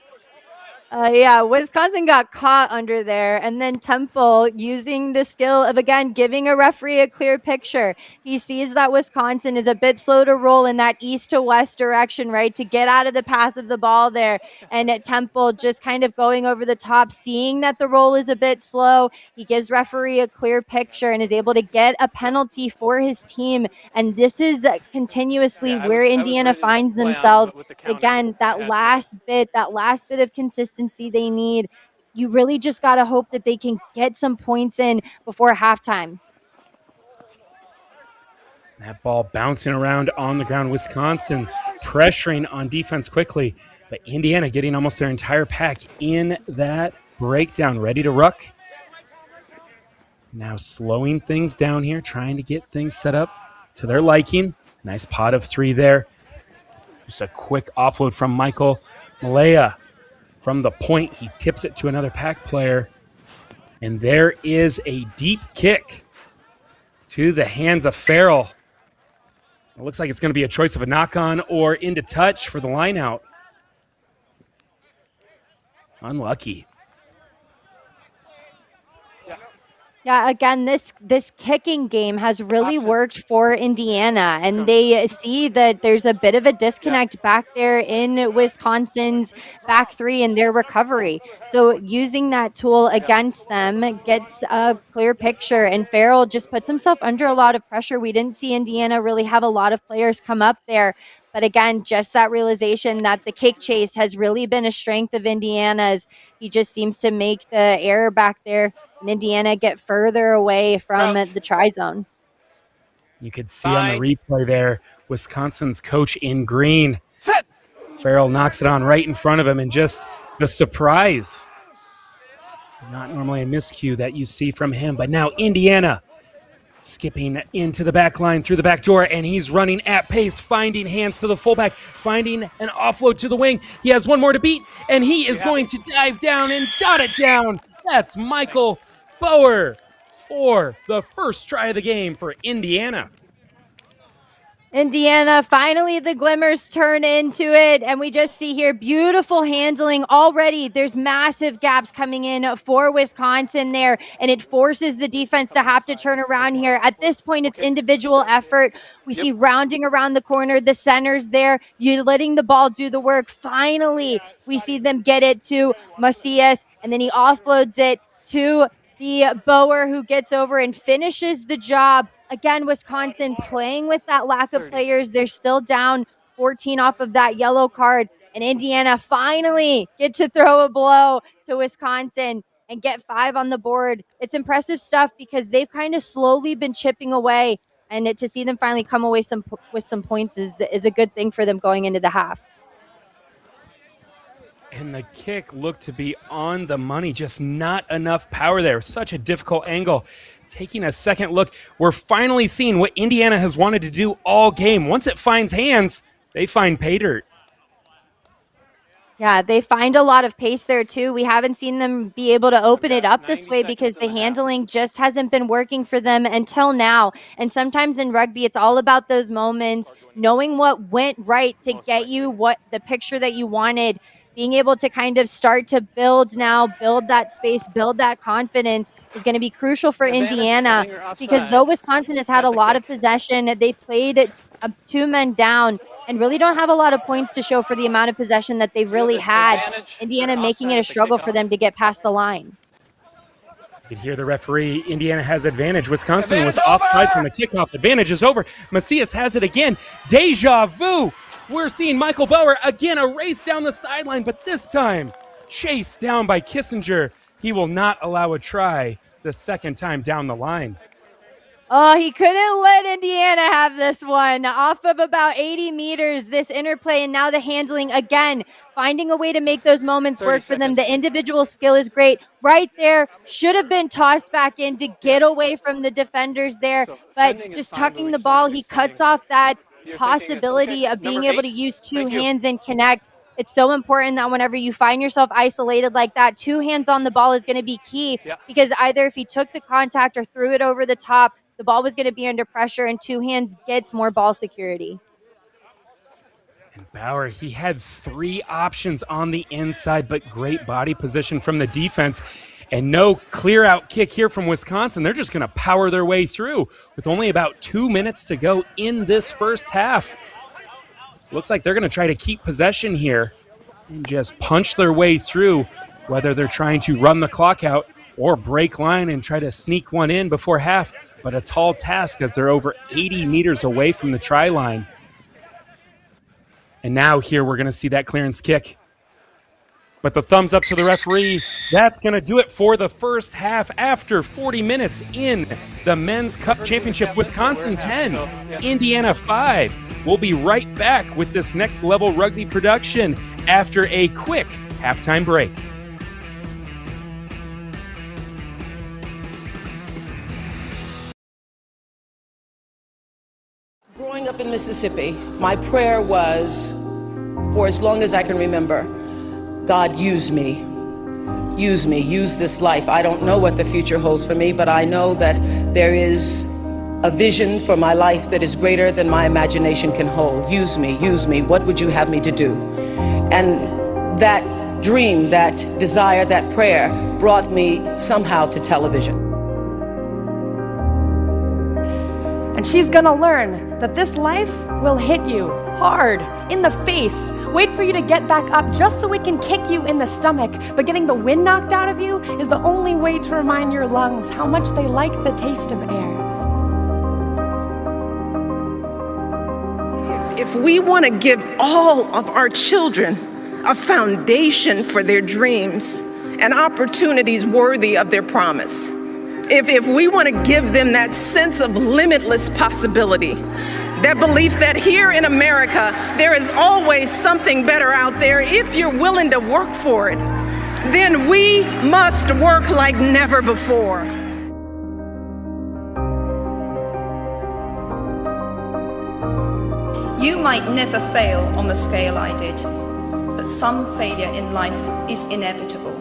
B: Wisconsin got caught under there, and then Temple using the skill of, again, giving a referee a clear picture. He sees that Wisconsin is a bit slow to roll in that east to west direction, right, to get out of the path of the ball there. And at Temple just kind of going over the top, seeing that the roll is a bit slow. He gives referee a clear picture and is able to get a penalty for his team. And this is continuously where Indiana finds themselves. Again, that last bit of consistency they need. You really just got to hope that they can get some points in before halftime.
A: That ball bouncing around on the ground. Wisconsin pressuring on defense quickly, but Indiana getting almost their entire pack in that breakdown, ready to ruck. Now slowing things down here, trying to get things set up to their liking. Nice pot of 3 there. Just a quick offload from Michael Malaya from the point, he tips it to another Pack player. And there is a deep kick to the hands of Farrell. It looks like it's going to be a choice of a knock-on or into touch for the line-out. Unlucky.
B: Yeah, again, this kicking game has really worked for Indiana, and they see that there's a bit of a disconnect back there in Wisconsin's back three and their recovery. So using that tool against them gets a clear picture, and Farrell just puts himself under a lot of pressure. We didn't see Indiana really have a lot of players come up there. But again, just that realization that the kick chase has really been a strength of Indiana's. He just seems to make the error back there, and Indiana get further away from the try zone.
A: You could see on the replay there, Wisconsin's coach in green. Farrell knocks it on right in front of him, and just the surprise. Not normally a miscue that you see from him, but now Indiana skipping into the back line through the back door, and he's running at pace, finding hands to the fullback, finding an offload to the wing. He has one more to beat, and he is going to dive down and dot it down. That's Michael Bower for the first try of the game for Indiana.
B: Indiana, finally the glimmers turn into it, and we just see here beautiful handling already. There's massive gaps coming in for Wisconsin there, and it forces the defense to have to turn around here. At this point, it's individual effort. We see rounding around the corner, the center's there, you're letting the ball do the work. Finally, we see them get it to Macias, and then he offloads it to the Bower, who gets over and finishes the job. Again, Wisconsin playing with that lack of players. They're still down 14 off of that yellow card. And Indiana finally get to throw a blow to Wisconsin and get 5 on the board. It's impressive stuff because they've kind of slowly been chipping away. And to see them finally come away with some points is a good thing for them going into the half.
A: And the kick looked to be on the money, just not enough power there. Such a difficult angle. Taking a second look, we're finally seeing what Indiana has wanted to do all game. Once it finds hands, they find pay dirt.
B: Yeah, they find a lot of pace there too. We haven't seen them be able to open it up this way because the handling just hasn't been working for them until now. And sometimes in rugby, it's all about those moments, knowing what went right to get you what the picture that you wanted. Being able to kind of start to build that space, build that confidence is going to be crucial for Indiana, because though Wisconsin has had a lot of possession, they've played 2 men down and really don't have a lot of points to show for the amount of possession that they've really had. Indiana making it a struggle for them to get past the line.
A: You can hear the referee. Indiana has advantage. Wisconsin was offside from the kickoff. Advantage is over. Macias has it again. Deja vu. We're seeing Michael Bower again, a race down the sideline, but this time chased down by Kissinger. He will not allow a try the second time down the line.
B: Oh, he couldn't let Indiana have this one. Off of about 80 meters, this interplay, and now the handling again, finding a way to make those moments work for them. The individual skill is great. Right there, should have been tossed back in to get away from the defenders there, but just tucking the ball, he cuts off that possibility of being able to use 2 hands and connect. It's so important that whenever you find yourself isolated like that, 2 hands on the ball is going to be key, because either if he took the contact or threw it over the top, the ball was going to be under pressure, and 2 hands gets more ball security.
A: And Bower, he had 3 options on the inside, but great body position from the defense. And no clear-out kick here from Wisconsin. They're just going to power their way through with only about 2 minutes to go in this first half. Looks like they're going to try to keep possession here and just punch their way through, whether they're trying to run the clock out or break line and try to sneak one in before half. But a tall task as they're over 80 meters away from the try line. And now here we're going to see that clearance kick. But the thumbs up to the referee. That's going to do it for the first half after 40 minutes in the Men's Cup Championship. Wisconsin 10, Indiana 5. We'll be right back with this next level rugby production after a quick halftime break.
E: Growing up in Mississippi, my prayer was, for as long as I can remember, God, use me. Use me, use this life. I don't know what the future holds for me, but I know that there is a vision for my life that is greater than my imagination can hold. Use me, use me. What would you have me to do? And that dream, that desire, that prayer brought me somehow to television.
B: And she's gonna learn that this life will hit you hard in the face, wait for you to get back up just so it can kick you in the stomach. But getting the wind knocked out of you is the only way to remind your lungs how much they like the taste of air.
F: If we want to give all of our children a foundation for their dreams and opportunities worthy of their promise, if we want to give them that sense of limitless possibility, that belief that here in America, there is always something better out there if you're willing to work for it, then we must work like never before.
G: You might never fail on the scale I did, but some failure in life is inevitable.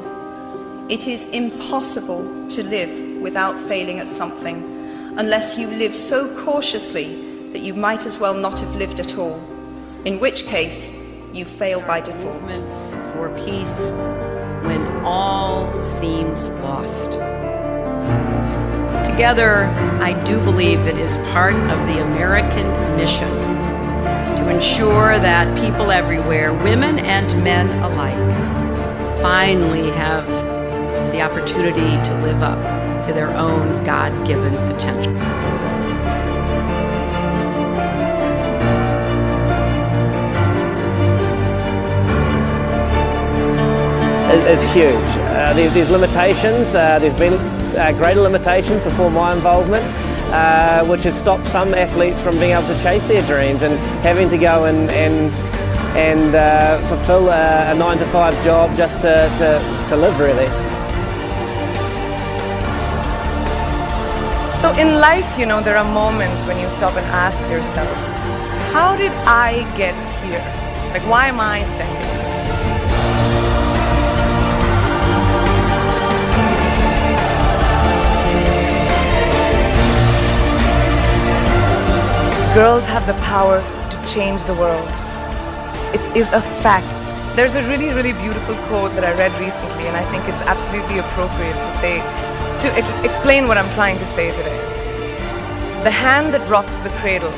G: It is impossible to live without failing at something, unless you live so cautiously that you might as well not have lived at all, in which case you fail by default.
H: Movements for peace when all seems lost. Together, I do believe it is part of the American mission to ensure that people everywhere, women and men alike, finally have the opportunity to live up to their own God-given potential.
I: It's huge. There's limitations. There's been greater limitations before my involvement, which has stopped some athletes from being able to chase their dreams and having to go and fulfill a 9-to-5 job just to live, really.
J: So in life, you know, there are moments when you stop and ask yourself, how did I get here? Like, why am I standing here? Girls have the power to change the world. It is a fact. There's a really, really beautiful quote that I read recently, and I think it's absolutely appropriate to explain what I'm trying to say today. The hand that rocks the cradle,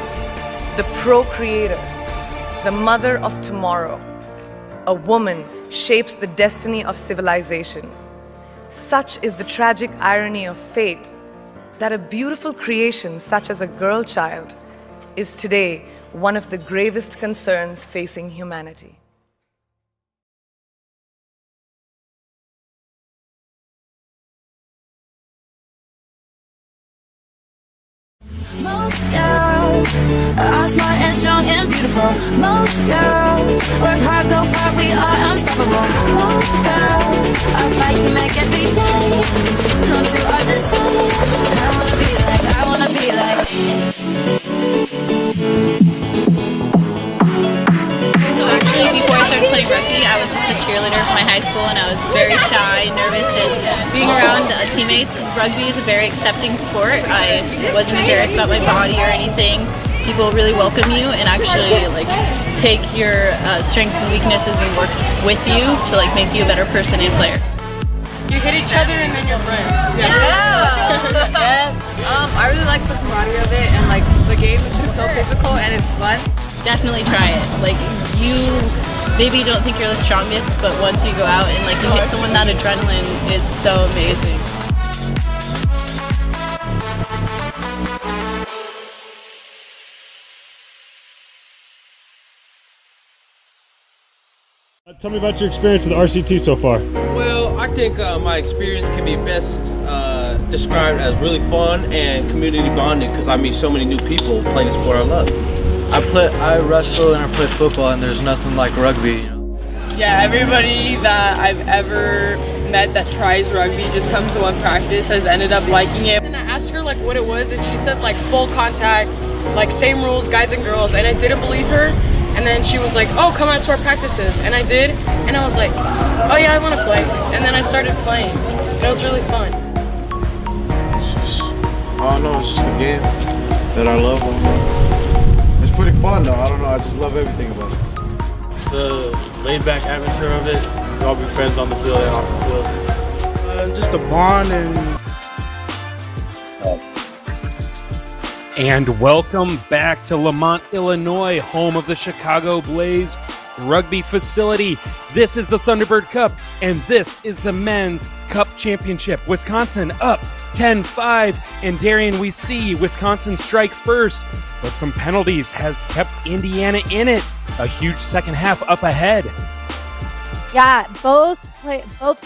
J: the procreator, the mother of tomorrow, a woman shapes the destiny of civilization. Such is the tragic irony of fate that a beautiful creation such as a girl child is today one of the gravest concerns facing humanity.
K: Most girls are smart and strong and beautiful. Most girls work hard, go far, we are unstoppable. Most girls are fight to make every day. Not too hard to say. I wanna be like.
L: So actually, before I started playing rugby, I was just a cheerleader for my high school, and I was very shy, nervous, and being around teammates. Rugby is a very accepting sport. I wasn't embarrassed about my body or anything. People really welcome you and actually take your strengths and weaknesses and work with you to make you a better person and player.
M: You hit each other and then you're friends.
L: Yeah.
M: I really like the camaraderie of it, and the game is just so physical and it's fun.
L: Definitely try it. Maybe you don't think you're the strongest, but once you go out and you hit someone, that adrenaline is so amazing.
N: Tell me about your experience with RCT so far.
O: Well, I think my experience can be best described as really fun and community bonding because I meet so many new people playing the sport I love.
P: I wrestle and I play football, and there's nothing like rugby.
M: Yeah, everybody that I've ever met that tries rugby just comes to one practice has ended up liking it. And I asked her what it was, and she said full contact, same rules, guys and girls, and I didn't believe her. And then she was like, oh, come out to our practices. And I did, and I was like, oh yeah, I want to play. And then I started playing. And it was really fun.
Q: I don't know, it's just a game that I love. It's pretty fun though, I don't know, I just love everything about it.
O: It's the laid-back atmosphere of it. We all be friends on the field and off the field.
Q: Just a bond
A: And welcome back to Lamont, Illinois, home of the Chicago Blaze Rugby facility. This is the Thunderbird Cup, and this is the Men's Cup Championship. Wisconsin up 10-5, and Darian, we see Wisconsin strike first, but some penalties has kept Indiana in it. A huge second half up ahead.
B: Yeah, both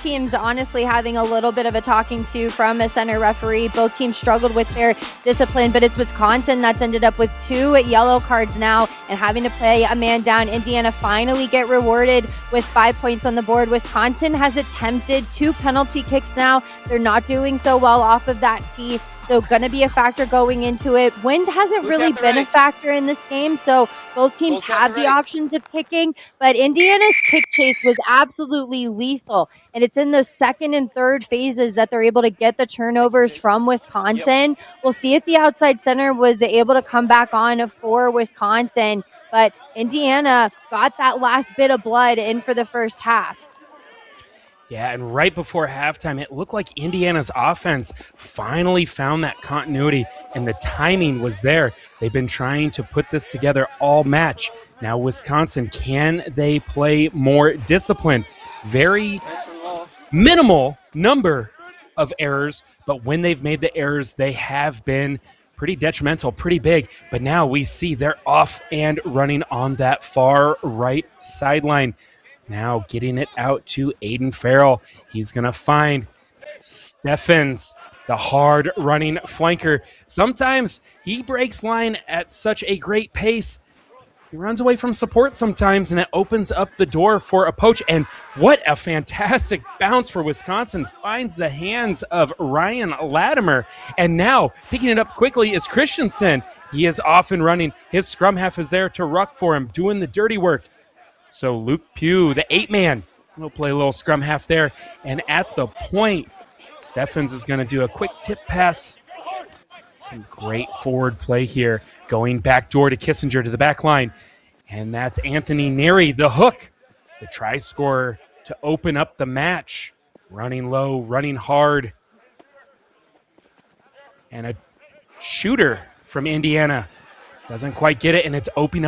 B: teams honestly having a little bit of a talking to from a center referee. Both teams struggled with their discipline, but it's Wisconsin that's ended up with 2 yellow cards now and having to play a man down. Indiana finally get rewarded with 5 points on the board. Wisconsin has attempted 2 penalty kicks now. They're not doing so well off of that tee. So going to be a factor going into it. Wind hasn't really been a factor in this game, so both teams have the options of kicking, but Indiana's kick chase was absolutely lethal, and it's in those second and third phases that they're able to get the turnovers from Wisconsin. We'll see if the outside center was able to come back on for Wisconsin, but Indiana got that last bit of blood in for the first half.
A: Yeah, and right before halftime, it looked like Indiana's offense finally found that continuity, and the timing was there. They've been trying to put this together all match. Now, Wisconsin, can they play more disciplined? Very minimal number of errors, but when they've made the errors, they have been pretty detrimental, pretty big. But now we see they're off and running on that far right sideline. Now getting it out to Aiden Farrell. He's going to find Steffens, the hard-running flanker. Sometimes he breaks line at such a great pace. He runs away from support sometimes, and it opens up the door for a poach. And what a fantastic bounce for Wisconsin. Finds the hands of Ryan Latimer. And now picking it up quickly is Christensen. He is off and running. His scrum half is there to ruck for him, doing the dirty work. So Luke Pugh, the 8-man, will play a little scrum half there. And at the point, Steffens is going to do a quick tip pass. Some great forward play here. Going back door to Kissinger to the back line. And that's Anthony Neri, the hook. The try scorer to open up the match. Running low, running hard. And a shooter from Indiana. Doesn't quite get it, and it's opening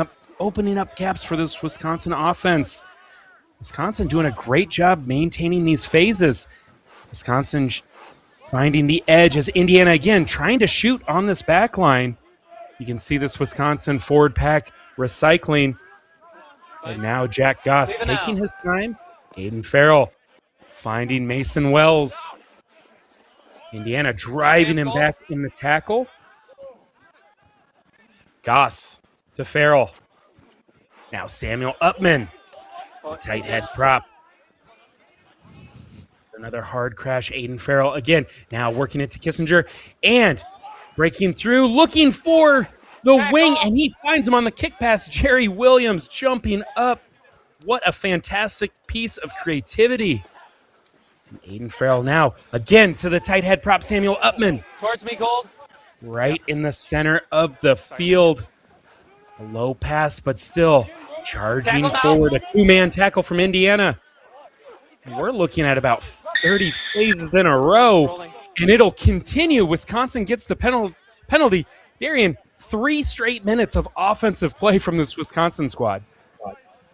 A: up gaps for this Wisconsin offense. Wisconsin doing a great job maintaining these phases. Wisconsin finding the edge as Indiana again trying to shoot on this back line. You can see this Wisconsin forward pack recycling. And now Jack Goss taking his time. Aiden Farrell finding Mason Wells. Indiana driving him back in the tackle. Goss to Farrell. Now Samuel Upman, the tight head prop. Another hard crash, Aiden Farrell again. Now working it to Kissinger and breaking through, looking for the wing, and he finds him on the kick pass. Jerry Williams jumping up. What a fantastic piece of creativity. And Aiden Farrell now again to the tight head prop, Samuel Upman.
C: Towards me, Gold.
A: Right in the center of the field. A low pass, but still charging forward. A 2-man tackle from Indiana. And we're looking at about 30 phases in a row, and it'll continue. Wisconsin gets the penalty. Darian, 3 straight minutes of offensive play from this Wisconsin squad.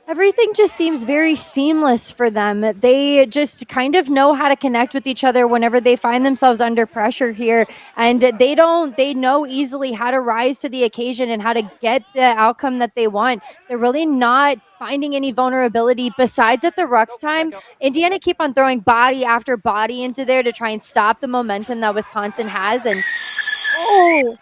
B: Everything just seems very seamless for them. They just kind of know how to connect with each other whenever they find themselves under pressure here. And they know easily how to rise to the occasion and how to get the outcome that they want. They're really not finding any vulnerability besides at the ruck time. Indiana keep on throwing body after body into there to try and stop the momentum that Wisconsin has. And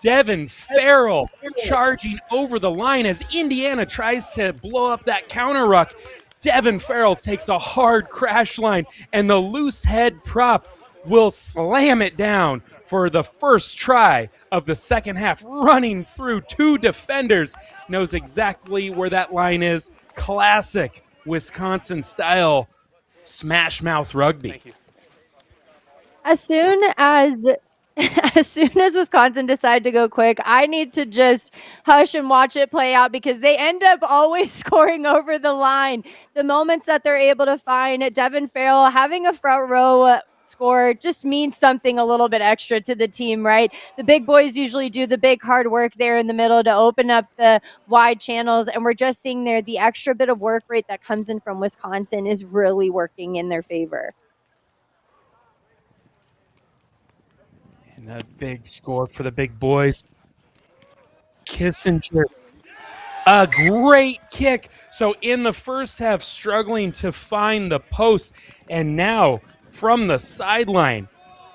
A: Devin Farrell charging over the line as Indiana tries to blow up that counter ruck. Devin Farrell takes a hard crash line, and the loose head prop will slam it down for the first try of the second half, running through 2 defenders, knows exactly where that line is. Classic Wisconsin style smash mouth rugby.
C: Thank you.
B: As soon as Wisconsin decide to go quick, I need to just hush and watch it play out because they end up always scoring over the line. The moments that they're able to find, Devin Farrell having a front row score just means something a little bit extra to the team, right? The big boys usually do the big hard work there in the middle to open up the wide channels, and we're just seeing there the extra bit of work rate that comes in from Wisconsin is really working in their favor.
A: And a big score for the big boys. Kissinger, a great kick. So in the first half, struggling to find the post, and now from the sideline,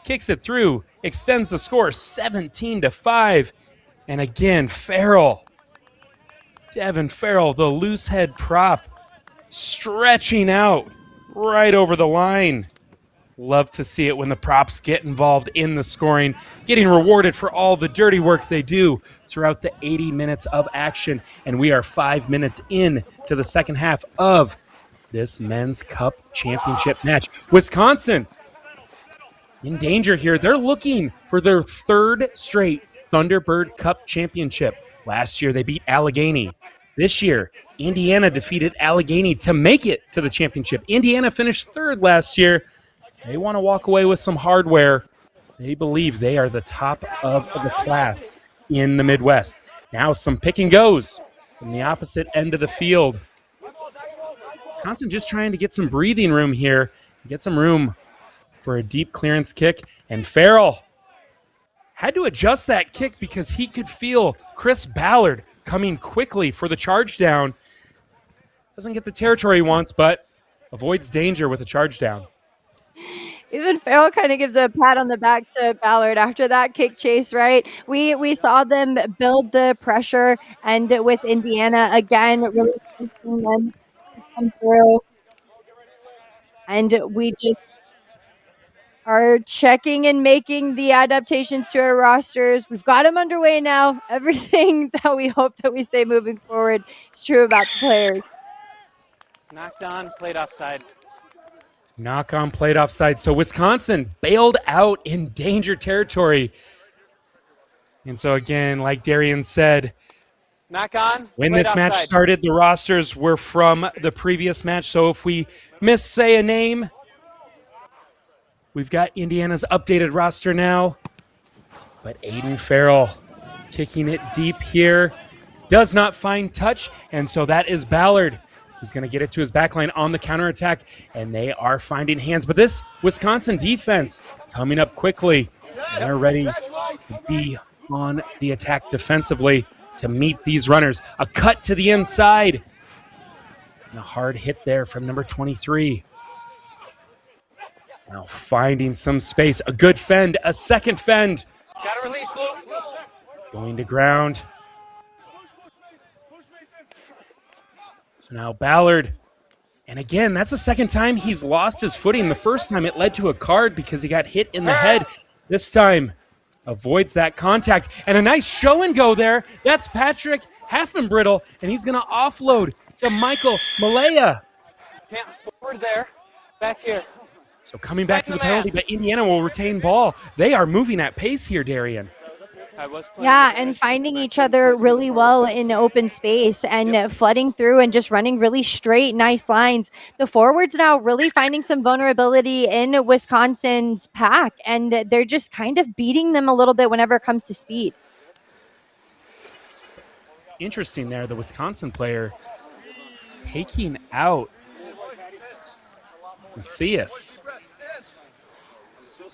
A: kicks it through, extends the score 17-5. And again, Farrell, Devin Farrell, the loose head prop, stretching out right over the line. Love to see it when the props get involved in the scoring, getting rewarded for all the dirty work they do throughout the 80 minutes of action. And we are 5 minutes in to the second half of this Men's Cup Championship match. Wisconsin in danger here. They're looking for their 3rd straight Thunderbird Cup Championship. Last year, they beat Allegheny. This year, Indiana defeated Allegheny to make it to the championship. Indiana finished 3rd last year. They want to walk away with some hardware. They believe they are the top of the class in the Midwest. Now some pick and goes from the opposite end of the field. Wisconsin just trying to get some breathing room here, get some room for a deep clearance kick. And Farrell had to adjust that kick because he could feel Chris Ballard coming quickly for the charge down. Doesn't get the territory he wants, but avoids danger with a charge down.
B: Even Farrell kind of gives a pat on the back to Ballard after that kick chase, right? We saw them build the pressure, and with Indiana, again, really forcing them to come through. And we just are checking and making the adaptations to our rosters. We've got them underway now. Everything that we hope that we say moving forward is true about the players.
C: Knocked on, played offside.
A: Knock on, played offside. So Wisconsin bailed out in danger territory. And so again, like Darian said,
C: knock on,
A: when this match started, the rosters were from the previous match. So if we say a name, we've got Indiana's updated roster now. But Aiden Farrell kicking it deep here. Does not find touch. And so that is Ballard, who's going to get it to his backline on the counterattack, and they are finding hands. But this Wisconsin defense coming up quickly. They're ready to be on the attack defensively to meet these runners. A cut to the inside. And a hard hit there from number 23. Now finding some space. A good fend, a second fend.
C: Got to release, Blue.
A: Going to ground. Now Ballard, and again, that's the second time he's lost his footing. The first time it led to a card because he got hit in the head. This time avoids that contact, and a nice show and go there. That's Patrick Haffenbrittle, and he's going to offload to Michael Malaya.
C: Can't forward there, back here.
A: So coming back to the penalty, but Indiana will retain ball. They are moving at pace here, Darian.
B: Yeah, and finding each other really well in open space and flooding through and just running really straight, nice lines. The forwards now really finding some vulnerability in Wisconsin's pack, and they're just kind of beating them a little bit whenever it comes to speed.
A: Interesting there, the Wisconsin player taking out Macias.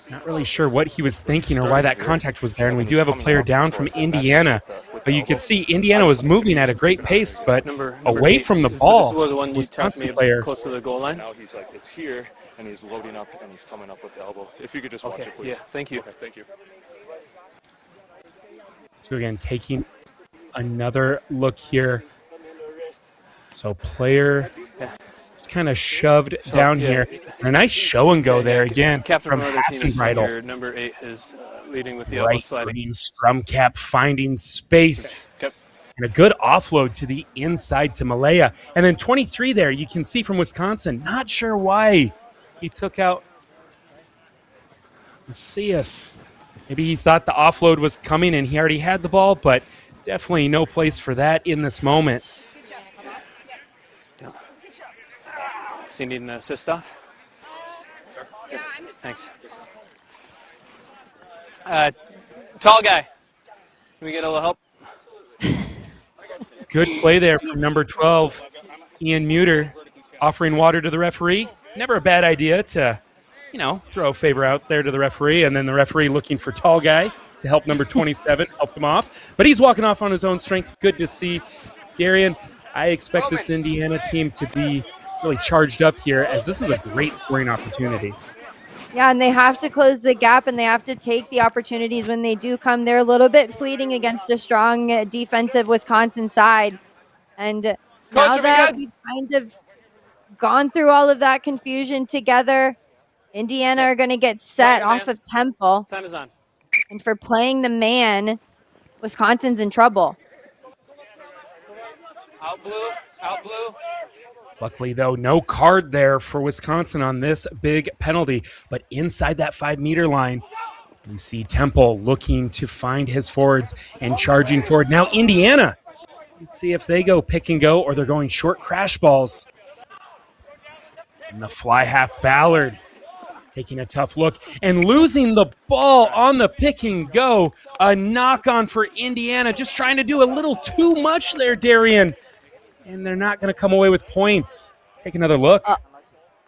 A: Not really sure what he was thinking or why that contact was there, and we do have a player down from Indiana. But you could see Indiana was moving at a great pace, but away from the ball.
C: This was the one you
A: Wisconsin
C: talked
A: player
C: close to the goal line.
D: Now he's like, it's here, and he's loading up, and he's coming up with the elbow. If you could just watch it, please.
C: Yeah, thank you.
D: Okay, thank you.
A: So again, taking another look here. So player kind of shoved down here. And a nice show and go there again
C: Captain
A: from
C: from another team is
A: Haffenbrittle.
C: here. Number 8 is leading with the elbow
A: Bright
C: sliding.
A: green scrum cap finding space.
C: Okay.
A: And a good offload to the inside to Malaya. And then 23 there, you can see from Wisconsin. Not sure why he took out Macias. Maybe he thought the offload was coming and he already had the ball, but definitely no place for that in this moment.
C: So you need an assist off? Thanks. Tall guy. Can we get a little help?
A: Good play there from number 12, Ian Muter, offering water to the referee. Never a bad idea to, throw a favor out there to the referee, and then the referee looking for tall guy to help number 27, help him off. But he's walking off on his own strength. Good to see. Darian, I expect this Indiana team to be really charged up here, as this is a great scoring opportunity.
B: Yeah, and they have to close the gap, and they have to take the opportunities when they do come. They're a little bit fleeting against a strong defensive Wisconsin side. And now that we've kind of gone through all of that confusion together, Indiana are going to get set off of tempo.
C: Time is on.
B: And for playing the man, Wisconsin's in trouble.
C: Out blue, out blue.
A: Luckily, though, no card there for Wisconsin on this big penalty. But inside that 5-meter line, we see Temple looking to find his forwards and charging forward. Now Indiana, let's see if they go pick and go or they're going short crash balls. And the fly half Ballard taking a tough look and losing the ball on the pick and go. A knock on for Indiana, just trying to do a little too much there, Darian. And they're not going to come away with points. Take another look.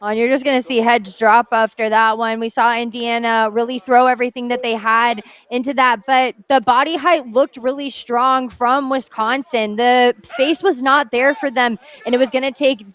B: And you're just going to see heads drop after that one. We saw Indiana really throw everything that they had into that, but the body height looked really strong from Wisconsin. The space was not there for them, and it was going to take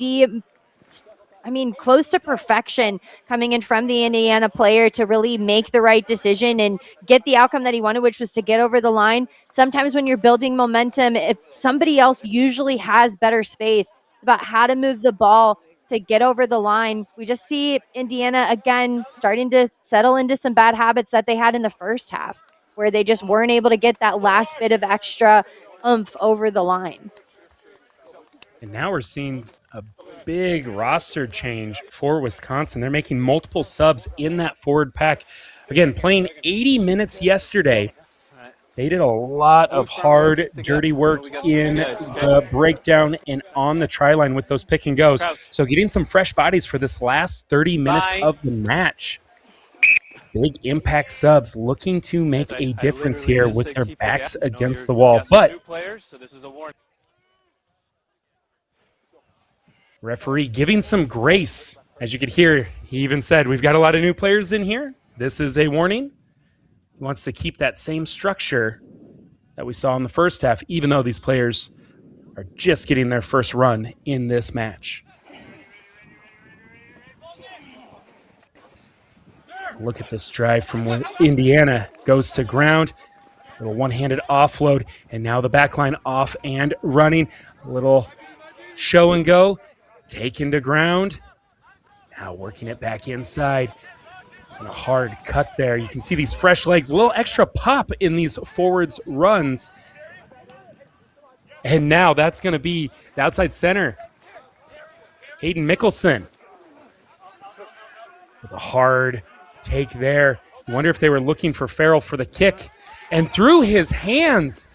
B: close to perfection coming in from the Indiana player to really make the right decision and get the outcome that he wanted, which was to get over the line. Sometimes when you're building momentum, if somebody else usually has better space, it's about how to move the ball to get over the line. We just see Indiana, again, starting to settle into some bad habits that they had in the first half, where they just weren't able to get that last bit of extra oomph over the line.
A: And now we're seeing a big roster change for Wisconsin. They're making multiple subs in that forward pack. Again, playing 80 minutes yesterday. They did a lot of hard, dirty work in the breakdown and on the try line with those pick and goes. So getting some fresh bodies for this last 30 minutes of the match. Big impact subs looking to make a difference here with their backs against the wall. But referee giving some grace. As you could hear, he even said, we've got a lot of new players in here. This is a warning. He wants to keep that same structure that we saw in the first half, even though these players are just getting their first run in this match. Look at this drive from Indiana. Goes to ground. Little one-handed offload. And now the back line off and running. A little show and go. Taken to ground. Now working it back inside. And a hard cut there. You can see these fresh legs. A little extra pop in these forwards runs. And now that's going to be the outside center. Hayden Mickelson. With a hard take there. You wonder if they were looking for Farrell for the kick. And through his hands.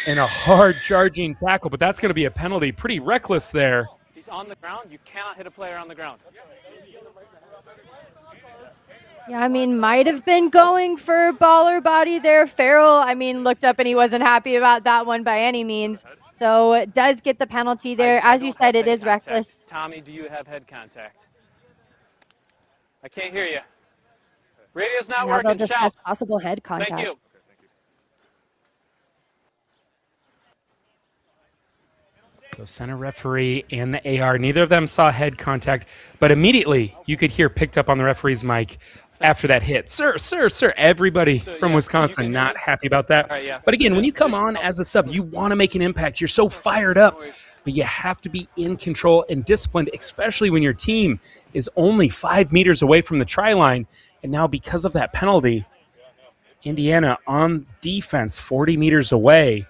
A: And a hard charging tackle. But that's going to be a penalty. Pretty reckless there.
C: He's on the ground. You cannot hit a player on the ground.
B: Yeah, might have been going for baller body there. Farrell, looked up and he wasn't happy about that one by any means. So it does get the penalty there. As you said, it is reckless.
C: Tommy, do you have head contact? I can't hear you. Radio's not
B: Now
C: working.
B: they'll discuss possible head contact.
C: Thank you.
A: So center referee and the AR, neither of them saw head contact, but immediately you could hear picked up on the referee's mic after that hit. Sir. Everybody from Wisconsin not happy about that. But again, when you come on as a sub, you want to make an impact. You're so fired up, but you have to be in control and disciplined, especially when your team is only 5 meters away from the try line. And now because of that penalty, Indiana on defense, 40 meters away.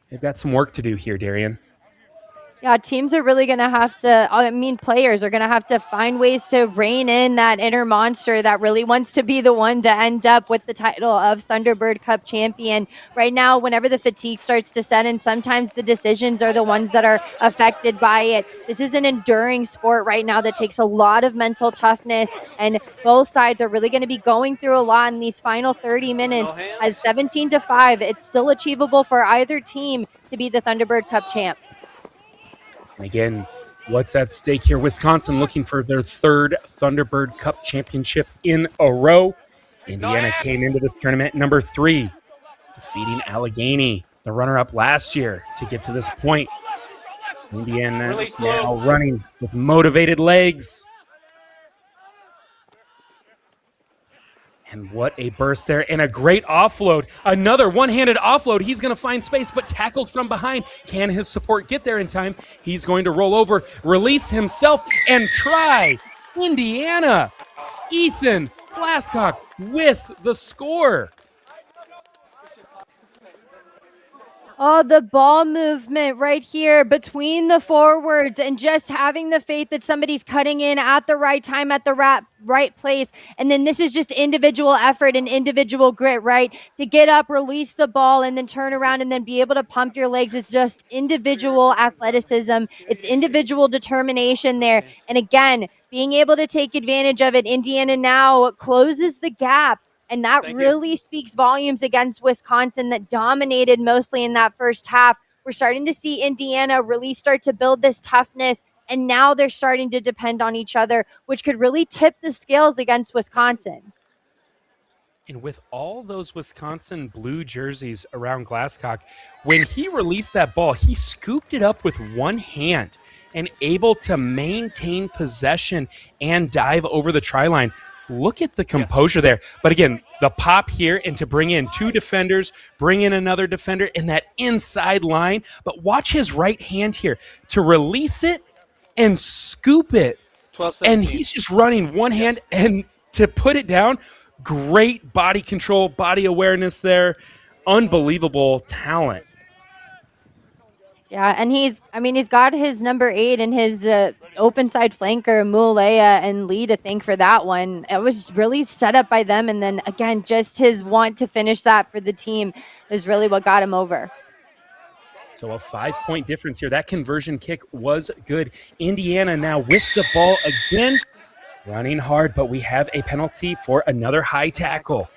A: They've got some work to do here, Darian.
B: Yeah, teams are really going to have to, players are going to have to find ways to rein in that inner monster that really wants to be the one to end up with the title of Thunderbird Cup champion. Right now, whenever the fatigue starts to set in, sometimes the decisions are the ones that are affected by it. This is an enduring sport right now that takes a lot of mental toughness, and both sides are really going to be going through a lot in these final 30 minutes. As 17-5, it's still achievable for either team to be the Thunderbird Cup champ.
A: And again, what's at stake here? Wisconsin looking for their third Thunderbird Cup championship in a row. Indiana came into this tournament number 3, defeating Allegheny, the runner-up last year, to get to this point. Indiana now running with motivated legs. And what a burst there, and a great offload. Another one-handed offload. He's going to find space, but tackled from behind. Can his support get there in time? He's going to roll over, release himself, and try. Indiana, Ethan Glasscock with the score.
B: Oh, the ball movement right here between the forwards and just having the faith that somebody's cutting in at the right time, at the right place. And then this is just individual effort and individual grit, right? To get up, release the ball, and then turn around and then be able to pump your legs. It's just individual athleticism. It's individual determination there. And again, being able to take advantage of it, Indiana now closes the gap. And that really speaks volumes against Wisconsin that dominated mostly in that first half. We're starting to see Indiana really start to build this toughness, and now they're starting to depend on each other, which could really tip the scales against Wisconsin.
A: And with all those Wisconsin blue jerseys around Glasscock, when he released that ball, he scooped it up with one hand and able to maintain possession and dive over the try line. Look at the composure there. But again, the pop here, and to bring in 2 defenders, bring in another defender in that inside line. But watch his right hand here to release it and scoop it.
C: 12-17.
A: And he's just running one hand and to put it down. Great body control, body awareness there. Unbelievable talent.
B: Yeah, and he's got his number 8 and his open side flanker, Mulea and Lee, to thank for that one. It was really set up by them. And then again, just his want to finish that for the team is really what got him over.
A: So a 5-point difference here. That conversion kick was good. Indiana now with the ball again, running hard, but we have a penalty for another high tackle.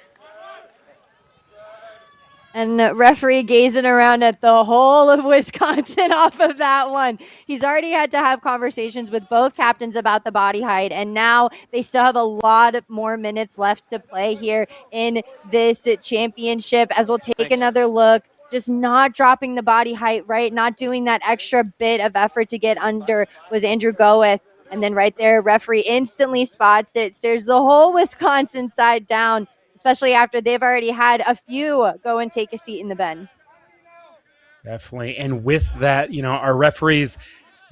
B: And referee gazing around at the whole of Wisconsin off of that one. He's already had to have conversations with both captains about the body height, and now they still have a lot more minutes left to play here in this championship. As we'll take another look, just not dropping the body height, right? Not doing that extra bit of effort to get under was Andrew Goeth. And then right there, referee instantly spots it, stares the whole Wisconsin side down, especially after they've already had a few go and take a seat in the bin.
A: Definitely. And with that, our referees,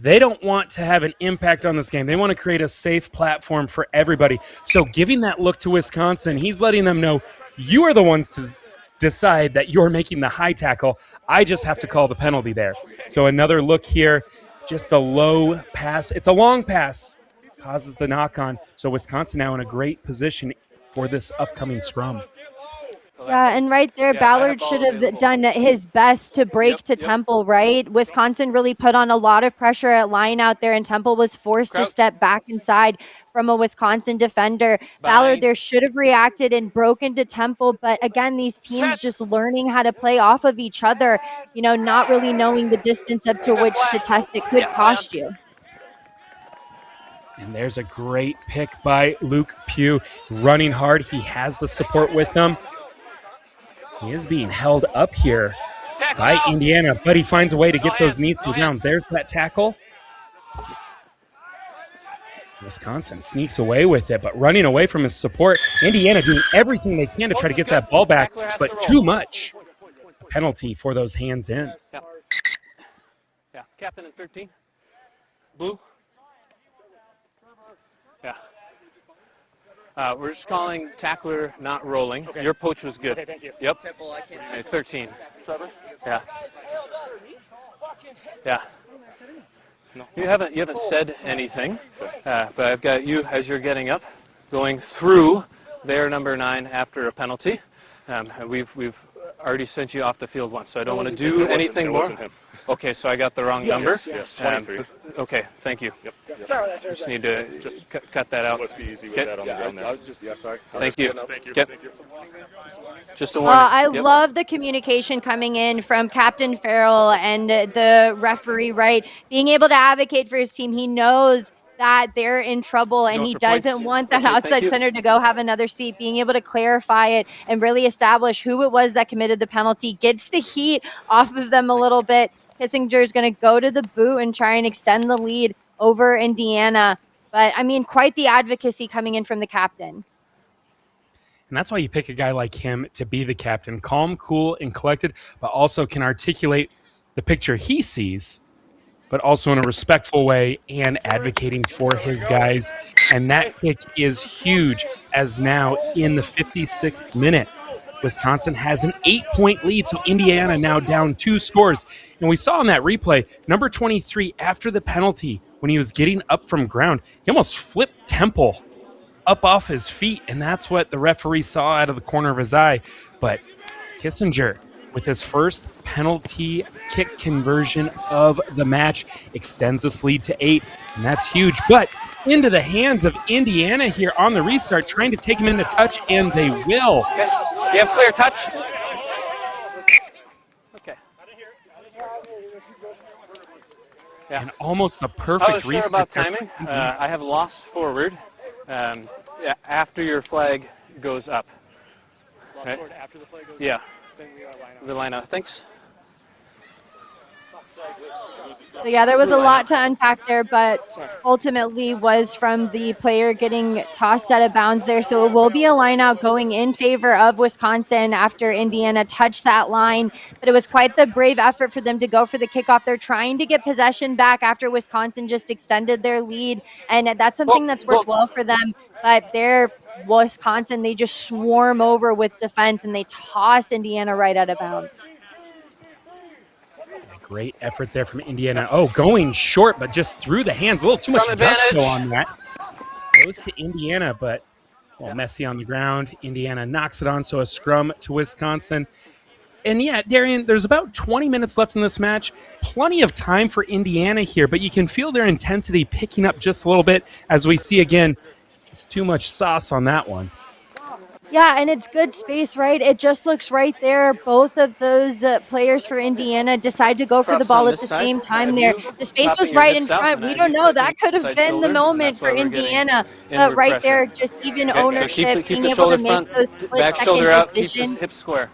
A: they don't want to have an impact on this game. They want to create a safe platform for everybody. So giving that look to Wisconsin, he's letting them know, you are the ones to decide that you're making the high tackle. I just have to call the penalty there. So another look here, just a low pass. It's a long pass, causes the knock on. So Wisconsin now in a great position for this upcoming scrum.
B: Yeah, and right there, Ballard should have done his best to break to Temple, right? Wisconsin really put on a lot of pressure at line out there, and Temple was forced to step back inside from a Wisconsin defender. Ballard there should have reacted and broken to Temple, but again, these teams just learning how to play off of each other, not really knowing the distance up to which to test it could cost you.
A: And there's a great pick by Luke Pugh, running hard. He has the support with him. He is being held up here by Indiana, but he finds a way to get those knees to the ground. There's that tackle. Wisconsin sneaks away with it, but running away from his support. Indiana doing everything they can to try to get that ball back, but too much. A penalty for those hands in.
C: Yeah, captain in 13. Blue. Yeah. We're just calling tackler not rolling. Okay. Your poach was good.
R: Okay, thank you.
C: Yep.
R: Simple, I can't.
C: 13.
R: Trevor?
C: Yeah. Yeah. No. You haven't said anything, but I've got you as you're getting up, going through their number 9 after a penalty. And we've already sent you off the field once, so I don't want to do anything more. Okay, so I got the wrong number.
D: Yes, 23.
C: Okay, thank you.
D: Yep.
R: Sorry,
C: Just need to cut that out.
D: Must be easy with that on the ground there. I was just, sorry.
C: Thank you.
D: Thank you.
C: Yep.
D: Thank you.
C: Just a warning.
B: I love the communication coming in from Captain Farrell and the referee, right? Being able to advocate for his team. He knows that they're in trouble and he doesn't want that outside center to go have another seat. Being able to clarify it and really establish who it was that committed the penalty gets the heat off of them a little bit. Kissinger is going to go to the boot and try and extend the lead over Indiana. But, I mean, quite the advocacy coming in from the captain.
A: And that's why you pick a guy like him to be the captain. Calm, cool, and collected, but also can articulate the picture he sees, but also in a respectful way and advocating for his guys. And that pick is huge, as now in the 56th minute, Wisconsin has an 8-point lead, so Indiana now down 2 scores. And we saw in that replay, number 23, after the penalty, when he was getting up from ground, he almost flipped Temple up off his feet, and that's what the referee saw out of the corner of his eye. But Kissinger, with his first penalty kick conversion of the match, extends this lead to 8, and that's huge. But into the hands of Indiana here on the restart, trying to take him into touch, and they will.
C: Okay. You have clear touch? Okay. Yeah.
A: And almost a perfect
C: I was sure about timing. I have lost forward after your flag goes up.
R: Lost forward after the flag goes up?
C: Yeah.
R: Then we are line out.
C: The line out. Thanks.
B: So yeah, there was a lot to unpack there, but ultimately was from the player getting tossed out of bounds there. So it will be a line out going in favor of Wisconsin after Indiana touched that line. But it was quite the brave effort for them to go for the kickoff. They're trying to get possession back after Wisconsin just extended their lead. And that's something that's worked well for them. But they're Wisconsin, they just swarm over with defense and they toss Indiana right out of bounds.
A: Great effort there from Indiana. Oh, going short, but just through the hands. A little too much gusto on that. Goes to Indiana, but messy on the ground. Indiana knocks it on, so a scrum to Wisconsin. And yeah, Darian, there's about 20 minutes left in this match. Plenty of time for Indiana here, but you can feel their intensity picking up just a little bit as we see again, just too much sauce on that one.
B: Yeah, and it's good space, right? It just looks right there. Both of those players for Indiana decide to go for the ball at the same time there. The space was right in front. We don't know. That could have been the moment for Indiana. But right there, just even ownership, being able to make those split-second decisions,
C: hip square.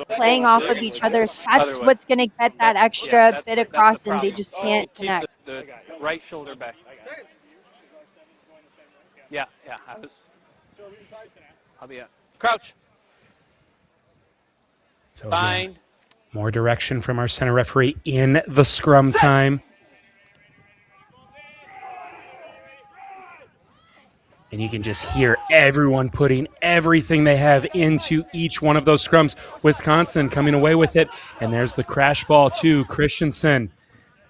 B: playing off of each other. That's what's going to get that extra bit across, and they just can't connect.
C: The right shoulder back. Yeah, I'll be up. Crouch.
A: So again, more direction from our center referee in the scrum time. And you can just hear everyone putting everything they have into each one of those scrums. Wisconsin coming away with it. And there's the crash ball to Christensen.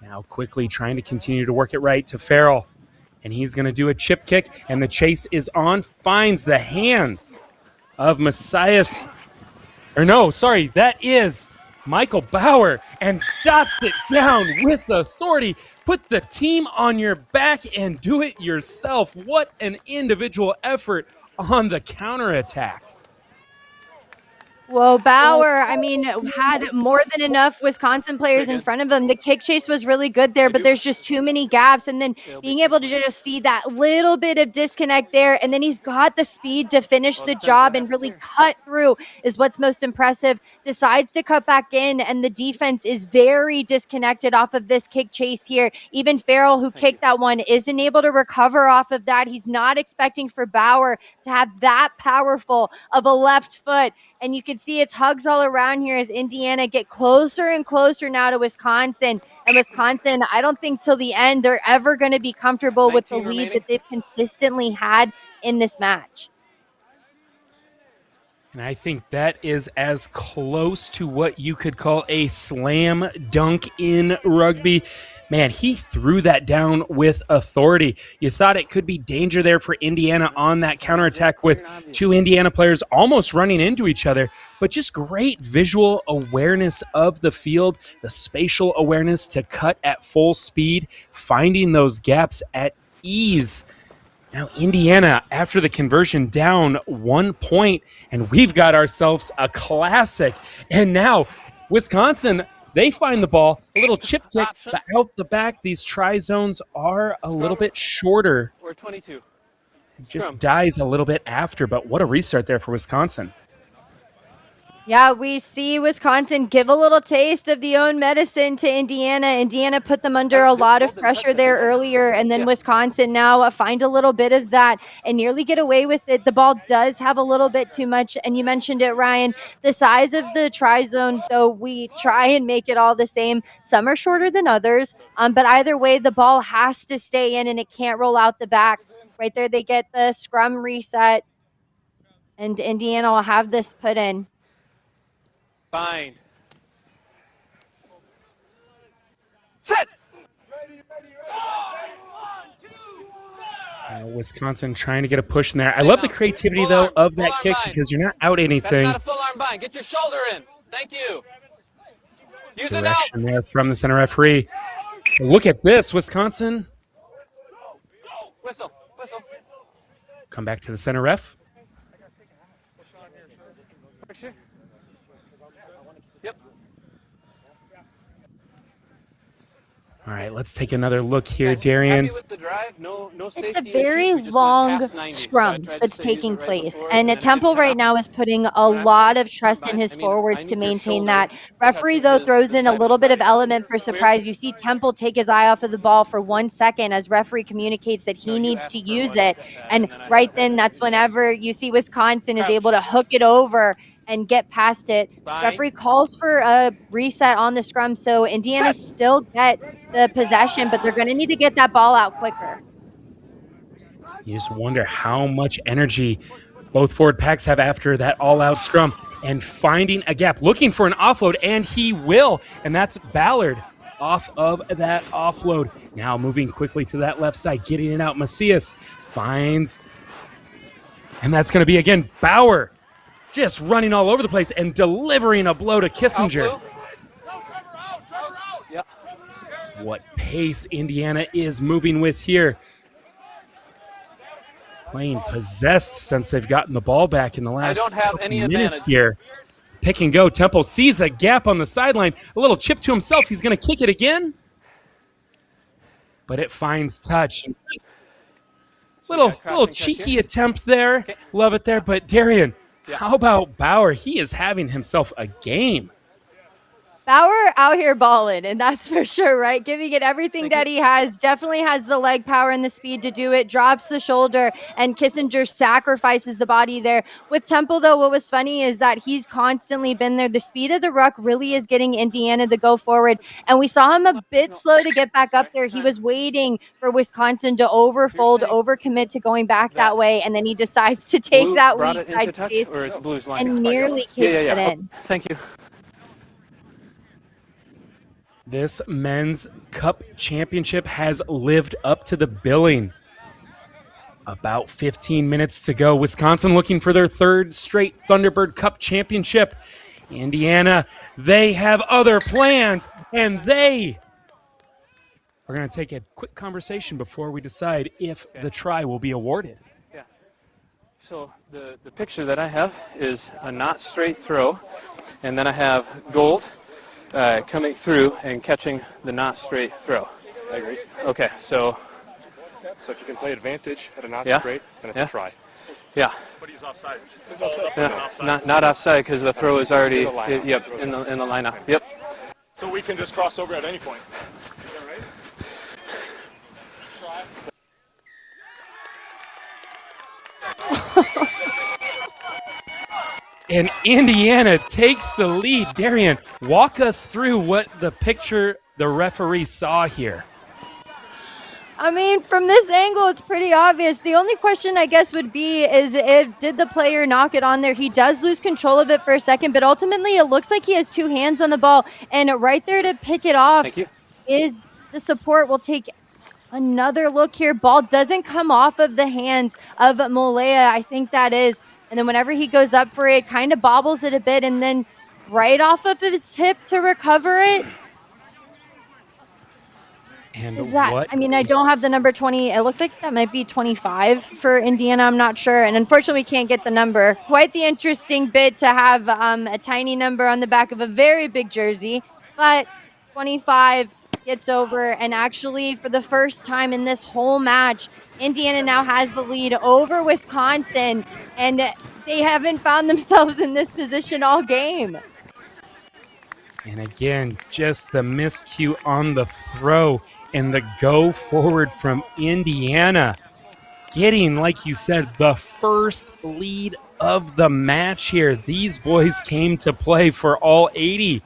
A: Now quickly trying to continue to work it right to Farrell. And he's going to do a chip kick, and the chase is on. Finds the hands of Messias. Or no, sorry, that is Michael Bauer, and dots it down with authority. Put the team on your back and do it yourself. What an individual effort on the counterattack.
B: Well, Bauer, I mean, had more than enough Wisconsin players in front of him. The kick chase was really good there, but there's just too many gaps. And then being able to just see that little bit of disconnect there, and then he's got the speed to finish the job and really cut through is what's most impressive. Decides to cut back in, and the defense is very disconnected off of this kick chase here. Even Farrell, who kicked that one, isn't able to recover off of that. He's not expecting for Bauer to have that powerful of a left foot. And you can see it's hugs all around here as Indiana get closer and closer now to Wisconsin. And Wisconsin, I don't think till the end they're ever going to be comfortable with the lead that they've consistently had in this match.
A: And I think that is as close to what you could call a slam dunk in rugby. Man, he threw that down with authority. You thought it could be danger there for Indiana on that counterattack with two Indiana players almost running into each other, but just great visual awareness of the field, the spatial awareness to cut at full speed, finding those gaps at ease. Now, Indiana, after the conversion, down 1 point, and we've got ourselves a classic. And now, Wisconsin, they find the ball, a little chip kick, but out the back, these tri-zones are a little bit shorter.
C: We're 22.
A: It just dies a little bit after, but what a restart there for Wisconsin.
B: Yeah, we see Wisconsin give a little taste of the own medicine to Indiana. Indiana put them under a lot of pressure there earlier, and then Wisconsin now find a little bit of that and nearly get away with it. The ball does have a little bit too much, and you mentioned it, Ryan. The size of the tri-zone, though we try and make it all the same, some are shorter than others, but either way, the ball has to stay in, and it can't roll out the back. Right there, they get the scrum reset, and Indiana will have this put in.
C: Bind. Set.
A: Wisconsin trying to get a push in there. I love the creativity, though, of that kick because you're not out anything.
C: That's not a full arm bind. Get your shoulder in. Thank you. Use it now.
A: Direction there from the center referee. Look at this, Wisconsin.
C: Whistle. Whistle.
A: Come back to the center ref. All right, let's take another look here, Darian.
B: It's a very long scrum that's taking place, and Temple right now is putting a lot of trust in his forwards to maintain that. Referee, though, throws in a little bit of element for surprise. You see Temple take his eye off of the ball for 1 second as referee communicates that he needs to use it, and right then, that's whenever you see Wisconsin is able to hook it over and get past it. Referee calls for a reset on the scrum, so Indiana still get the possession, but they're going to need to get that ball out quicker.
A: You just wonder how much energy both forward packs have after that all-out scrum and finding a gap, looking for an offload, and he will, and that's Ballard off of that offload. Now moving quickly to that left side, getting it out. Macias finds, and that's going to be, again, Bauer. Just running all over the place and delivering a blow to Kissinger. What pace Indiana is moving with here. Playing possessed since they've gotten the ball back in the last couple minutes here. Pick and go. Temple sees a gap on the sideline. A little chip to himself. He's going to kick it again. But it finds touch. Little cheeky attempt there. Love it there. But Darian, how about Bauer? He is having himself a game.
B: Bauer out here balling, and that's for sure, right? Giving it everything that he has. Definitely has the leg power and the speed to do it. Drops the shoulder, and Kissinger sacrifices the body there. With Temple, though, what was funny is that he's constantly been there. The speed of the ruck really is getting Indiana to go forward, and we saw him a bit slow to get back up there. He was waiting for Wisconsin to overfold, overcommit to going back that way, and then he decides to take that weak side space and nearly kicks it in.
C: Thank you.
A: This men's cup championship has lived up to the billing. About 15 minutes to go. Wisconsin looking for their third straight Thunderbird Cup championship. Indiana, they have other plans, and they are going to take a quick conversation before we decide if the try will be awarded.
C: Yeah. So the picture that I have is a not straight throw, and then I have gold coming through and catching the not straight throw.
D: I agree.
C: Okay, so
D: if you can play advantage at a not straight, then it's a try.
C: Yeah.
D: But he's offsides.
C: Not offside because the throw is already in the lineup. Yep.
D: So we can just cross over at any point.
A: And Indiana takes the lead. Darian, walk us through what the picture the referee saw here.
B: I mean, from this angle, it's pretty obvious. The only question, I guess, would be is did the player knock it on there? He does lose control of it for a second, but ultimately it looks like he has two hands on the ball. And right there to pick it off is the support. Will take another look here. Ball doesn't come off of the hands of Molea. I think that is. And then whenever he goes up for it, kind of bobbles it a bit. And then right off of his hip to recover it.
A: And
B: Is that, I mean, I don't have the number 20. It looks like that might be 25 for Indiana. I'm not sure. And unfortunately, we can't get the number. Quite the interesting bit to have a tiny number on the back of a very big jersey. But 25 gets over. And actually, for the first time in this whole match, Indiana now has the lead over Wisconsin. And they haven't found themselves in this position all game.
A: And again, just the miscue on the throw and the go forward from Indiana. Getting, like you said, the first lead of the match here. These boys came to play for all 80.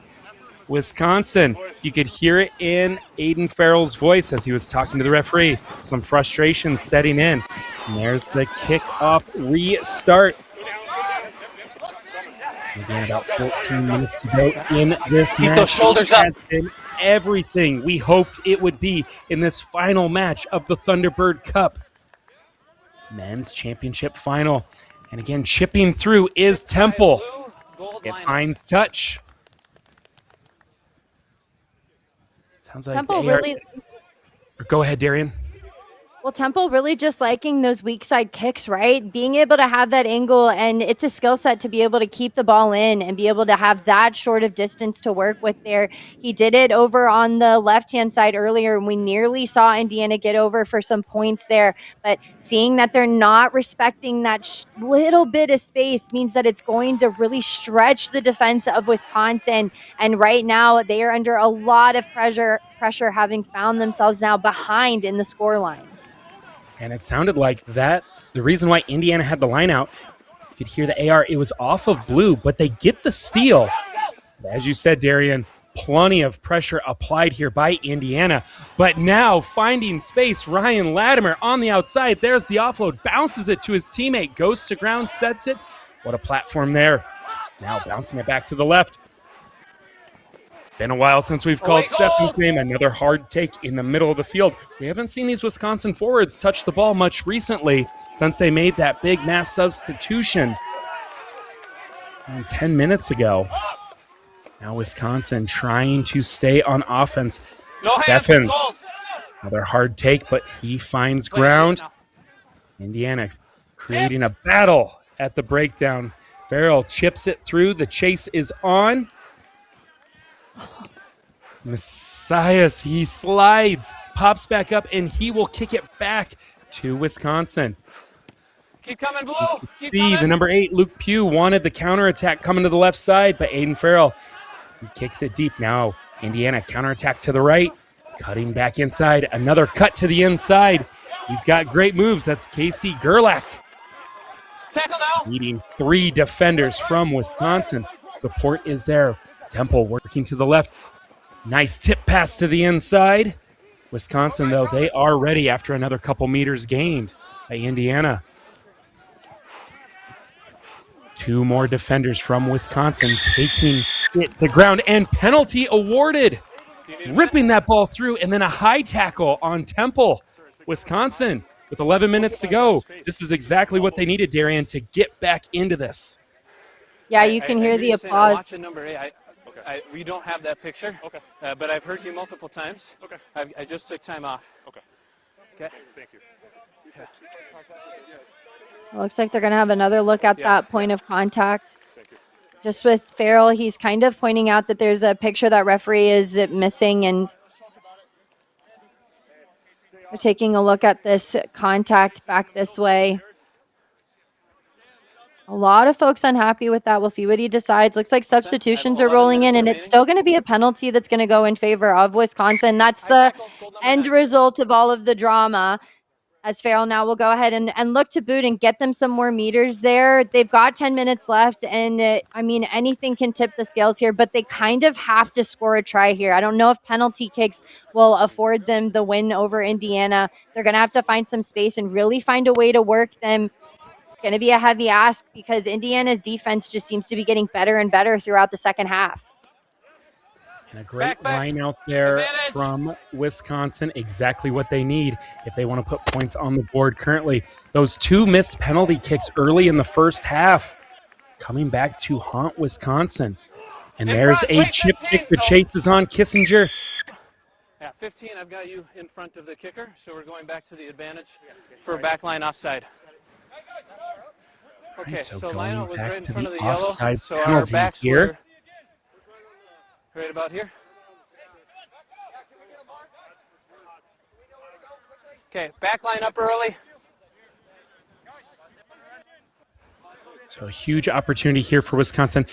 A: Wisconsin, you could hear it in Aiden Farrell's voice as he was talking to the referee. Some frustration setting in. And there's the kickoff restart. Again, about 14 minutes to go in this match.
C: Those shoulders up.
A: Has been everything we hoped it would be in this final match of the Thunderbird Cup. Men's Championship Final. And again, chipping through is Temple. It finds touch. Sounds like
B: Temple
A: ARC.
B: really.
A: Go ahead, Darian.
B: Well, Temple really just liking those weak side kicks, right? Being able to have that angle, and it's a skill set to be able to keep the ball in and be able to have that short of distance to work with there. He did it over on the left-hand side earlier, and we nearly saw Indiana get over for some points there. But seeing that they're not respecting that little bit of space means that it's going to really stretch the defense of Wisconsin. And right now, they are under a lot of pressure having found themselves now behind in the scoreline.
A: And it sounded like that. The reason why Indiana had the line out, you could hear the AR, it was off of blue, but they get the steal. As you said, Darian, plenty of pressure applied here by Indiana. But now finding space, Ryan Latimer on the outside. There's the offload, bounces it to his teammate, goes to ground, sets it. What a platform there. Now bouncing it back to the left. Been a while since we've called Stephen's name. Another hard take in the middle of the field. We haven't seen these Wisconsin forwards touch the ball much recently since they made that big mass substitution 10 minutes ago. Now Wisconsin trying to stay on offense. Steffens, another hard take, but he finds ground. Indiana creating a battle at the breakdown. Farrell chips it through. The chase is on. Messias, he slides, pops back up, and he will kick it back to Wisconsin.
C: Keep coming, Blue.
A: See, the number 8, Luke Pugh, wanted the counterattack coming to the left side, but Aiden Farrell, he kicks it deep. Now Indiana counterattack to the right, cutting back inside. Another cut to the inside. He's got great moves. That's Casey Gerlach.
C: Tackle now.
A: Leading 3 defenders from Wisconsin. Support is there. Temple working to the left. Nice tip pass to the inside. Wisconsin, though, they are ready after another couple meters gained by Indiana. 2 more defenders from Wisconsin taking it to ground, and penalty awarded. Ripping that ball through, and then a high tackle on Temple. Wisconsin, with 11 minutes to go. This is exactly what they needed, Darian, to get back into this.
B: Yeah, you can hear the applause.
C: Number 8. We don't have that picture, but I've heard you multiple times.
D: Okay.
C: I just took time off.
D: Okay. Thank you.
B: It looks like they're going to have another look at that point of contact. Just with Farrell, he's kind of pointing out that there's a picture that referee is missing, and we're taking a look at this contact back this way. A lot of folks unhappy with that. We'll see what he decides. Looks like substitutions are rolling in, and it's still going to be a penalty that's going to go in favor of Wisconsin. That's the end result of all of the drama. as Farrell now will go ahead and look to boot and get them some more meters there. They've got 10 minutes left, and I mean, anything can tip the scales here, but they kind of have to score a try here. I don't know if penalty kicks will afford them the win over Indiana. They're going to have to find some space and really find a way to work them. It's going to be a heavy ask because Indiana's defense just seems to be getting better and better throughout the second half.
A: And a great line out there from Wisconsin, exactly what they need if they want to put points on the board currently. Those 2 missed penalty kicks early in the first half coming back to haunt Wisconsin. And there's a chip kick. The chase is on Kissinger.
C: Yeah, 15, I've got you in front of the kicker, so we're going back to the advantage for backline offside. Okay,
A: so
C: so
A: going
C: Lionel was
A: back
C: right in
A: to
C: front
A: the
C: of the yellow,
A: offsides
C: so our
A: penalty
C: backs
A: here.
C: were right about here. Okay, backline up early.
A: So a huge opportunity here for Wisconsin.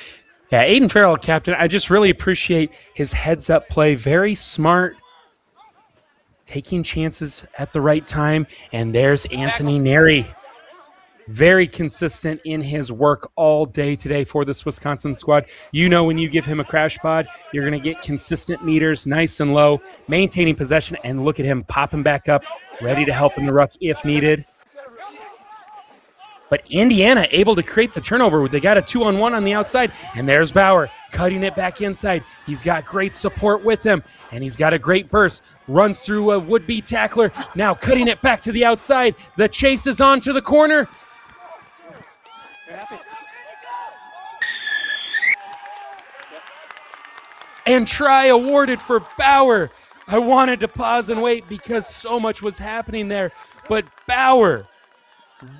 A: Yeah, Aiden Farrell, captain, I just really appreciate his heads-up play. Very smart, taking chances at the right time. And there's Anthony Neri. Very consistent in his work all day today for this Wisconsin squad. You know when you give him a crash pod, you're going to get consistent meters, nice and low, maintaining possession, and look at him popping back up, ready to help in the ruck if needed. But Indiana able to create the turnover. They got a 2-on-1 on the outside, and there's Bauer cutting it back inside. He's got great support with him, and he's got a great burst. Runs through a would-be tackler, now cutting it back to the outside. The chase is on to the corner. And try awarded for Bauer. I wanted to pause and wait because so much was happening there. But Bauer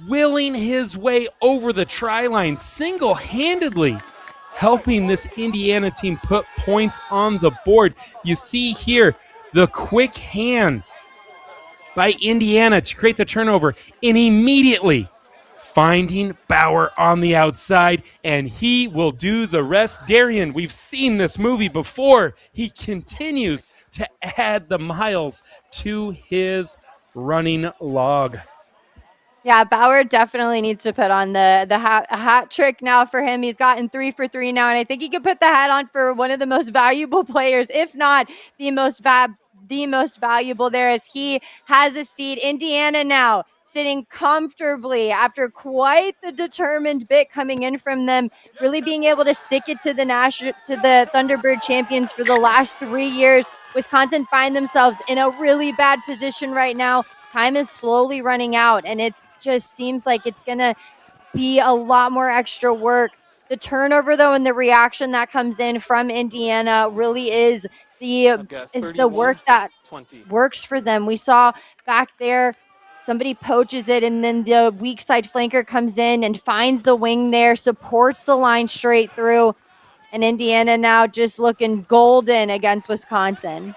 A: willing his way over the try line, single-handedly helping this Indiana team put points on the board. You see here the quick hands by Indiana to create the turnover, and immediately finding Bauer on the outside, and he will do the rest. Darian, we've seen this movie before. He continues to add the miles to his running log.
B: Yeah, Bauer definitely needs to put on the hat trick now for him. He's gotten 3 for 3 now, and I think he could put the hat on for one of the most valuable players, if not the most valuable there, as he has a seat. Indiana now sitting comfortably after quite the determined bit coming in from them, really being able to stick it to the Thunderbird champions for the last 3 years. Wisconsin find themselves in a really bad position right now. Time is slowly running out, and it just seems like it's going to be a lot more extra work. The turnover, though, and the reaction that comes in from Indiana really is the work that works for them. We saw back there, somebody poaches it, and then the weak side flanker comes in and finds the wing there, supports the line straight through, and Indiana now just looking golden against Wisconsin.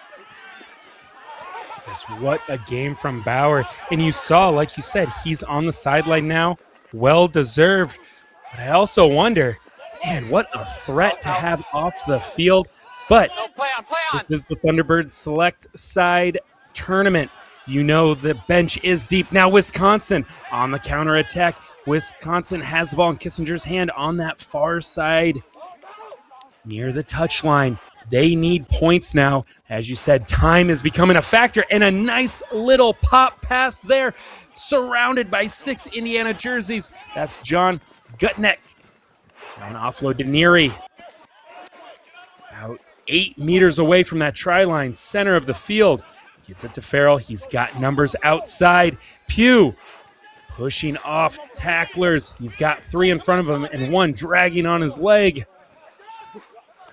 A: What a game from Bauer. And you saw, like you said, he's on the sideline now. Well deserved. But I also wonder, man, what a threat to have off the field. But this is the Thunderbird Select Side Tournament. You know the bench is deep. Now Wisconsin on the counterattack. Wisconsin has the ball in Kissinger's hand on that far side near the touchline. They need points now. As you said, time is becoming a factor, and a nice little pop pass there, surrounded by 6 Indiana jerseys. That's John Gutneck. Now an offload to Neary. About 8 meters away from that try line, center of the field. Gets it to Farrell. He's got numbers outside. Pugh pushing off tacklers. He's got 3 in front of him and 1 dragging on his leg.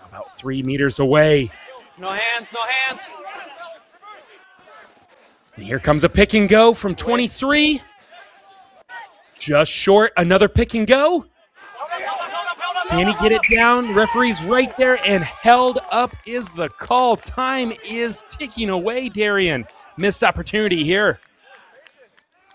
A: About 3 meters away.
C: No hands, no hands.
A: And here comes a pick and go from 23. Just short, another pick and go. Can he get it down? Referee's right there, and held up is the call. Time is ticking away, Darian. Missed opportunity here.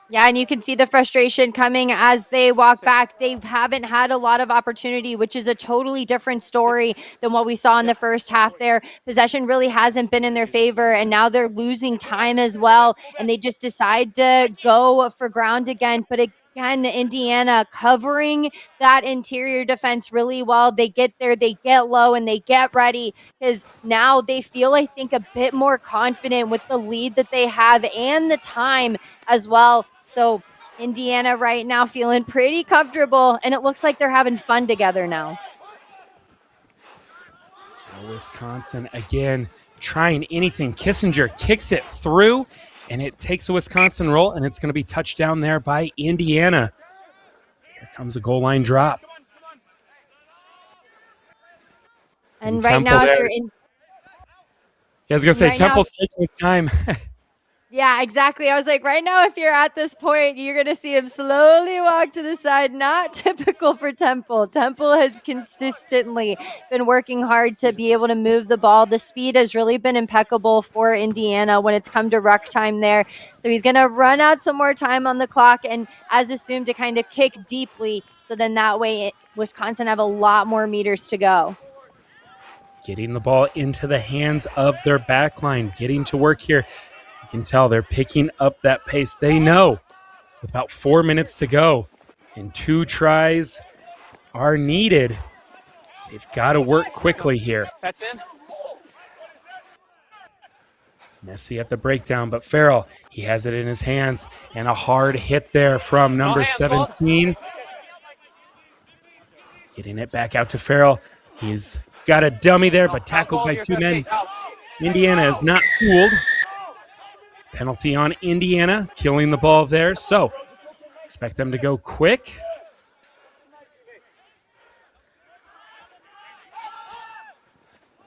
B: Yeah, and you can see the frustration coming as they walk back. They haven't had a lot of opportunity, which is a totally different story than what we saw in the first half there. Possession really hasn't been in their favor, and now they're losing time as well, and they just decide to go for ground again. But again, Indiana covering that interior defense really well. They get there, they get low, and they get ready because now they feel, I think, a bit more confident with the lead that they have and the time as well. So Indiana right now feeling pretty comfortable, and it looks like they're having fun together now.
A: Wisconsin again trying anything. Kissinger kicks it through, and it takes a Wisconsin roll, and it's going to be touched down there by Indiana. Here comes a goal line drop.
B: And right now, if you're in...
A: I was going to say,
B: right
A: Temple's taking his time.
B: Yeah, exactly. I was like, right now, if you're at this point, you're going to see him slowly walk to the side. Not typical for Temple. Temple has consistently been working hard to be able to move the ball. The speed has really been impeccable for Indiana when it's come to ruck time there. So he's going to run out some more time on the clock and, as assumed, to kind of kick deeply. So then that way, Wisconsin have a lot more meters to go.
A: Getting the ball into the hands of their backline, getting to work here. You can tell they're picking up that pace. They know with about 4 minutes to go and 2 tries are needed. They've got to work quickly here.
C: That's in.
A: Messy at the breakdown, but Farrell, he has it in his hands. And a hard hit there from number 17. Getting it back out to Farrell. He's got a dummy there, but tackled by 2 men. Indiana is not fooled. Penalty on Indiana, killing the ball there. So expect them to go quick.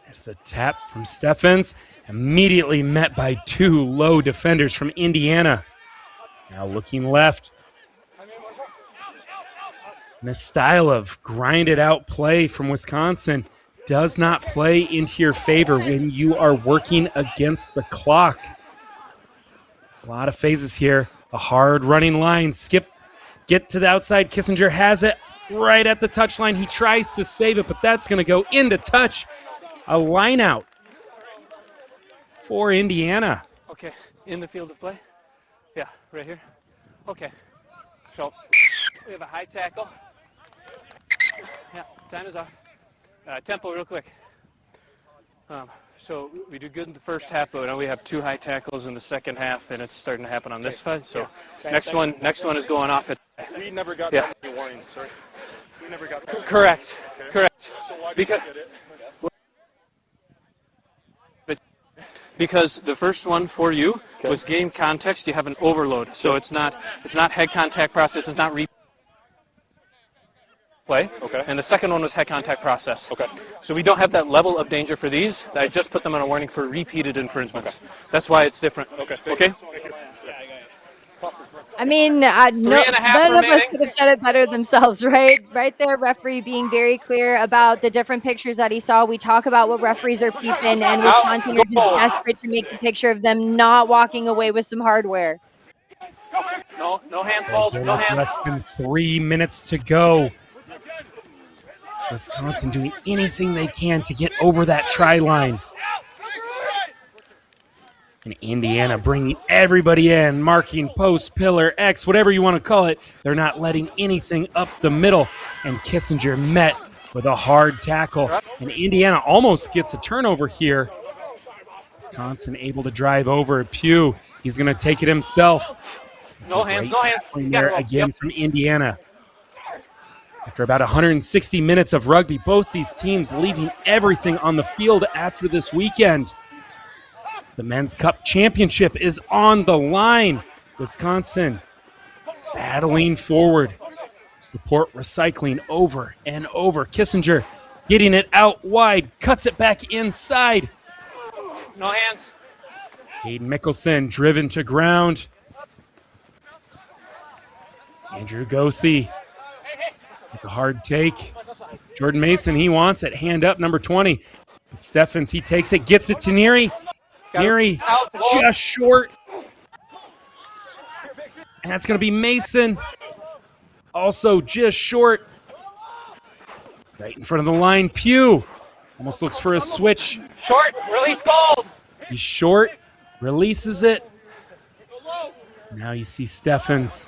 A: There's the tap from Steffens. Immediately met by 2 low defenders from Indiana. Now looking left. And a style of grinded out play from Wisconsin does not play into your favor when you are working against the clock. A lot of phases here. A hard running line. Skip, get to the outside. Kissinger has it right at the touchline. He tries to save it, but that's going to go into touch. A line out for Indiana.
C: Okay, in the field of play? Yeah, right here. Okay, so we have a high tackle. Yeah, time is off. Tempo real quick. So we do good in the first half, but now we have 2 high tackles in the second half, and it's starting to happen on this side. So next one is going off at.
D: We never got that many warnings, sir. We never got that.
C: Correct. Correct.
D: So why did you get it?
C: Because the first one for you was game context. You have an overload, so it's not head contact process. It's not replay.
D: Okay.
C: And the second one was head contact process. Okay. So we don't have that level of danger for these. I just put them on a warning for repeated infringements. Okay. That's why it's different. Okay. Okay.
B: I mean, none of us could have said it better themselves, right? Right there, referee being very clear about the different pictures that he saw. We talk about what referees are peeping, and Wisconsin are just desperate to make the picture of them not walking away with some hardware.
C: No hands hold. No hands.
A: Less than 3 minutes to go. Wisconsin doing anything they can to get over that try line. And Indiana bringing everybody in, marking post, pillar, X, whatever you want to call it. They're not letting anything up the middle. And Kissinger met with a hard tackle. And Indiana almost gets a turnover here. Wisconsin able to drive over Pugh. He's going to take it himself.
C: No hands, no hands.
A: There again from Indiana. After about 160 minutes of rugby, both these teams leaving everything on the field after this weekend. The Men's Cup Championship is on the line. Wisconsin battling forward. Support recycling over and over. Kissinger getting it out wide, cuts it back inside.
C: No hands.
A: Hayden Mickelson driven to ground. Andrew Gothi with a hard take. Jordan Mason, he wants it. Hand up, number 20. But Steffens, he takes it, gets it to Neary. Neary just short. And that's going to be Mason. Also just short. Right in front of the line, Pugh. Almost looks for a switch.
R: Short, release gold.
A: He's short, releases it. Now you see Steffens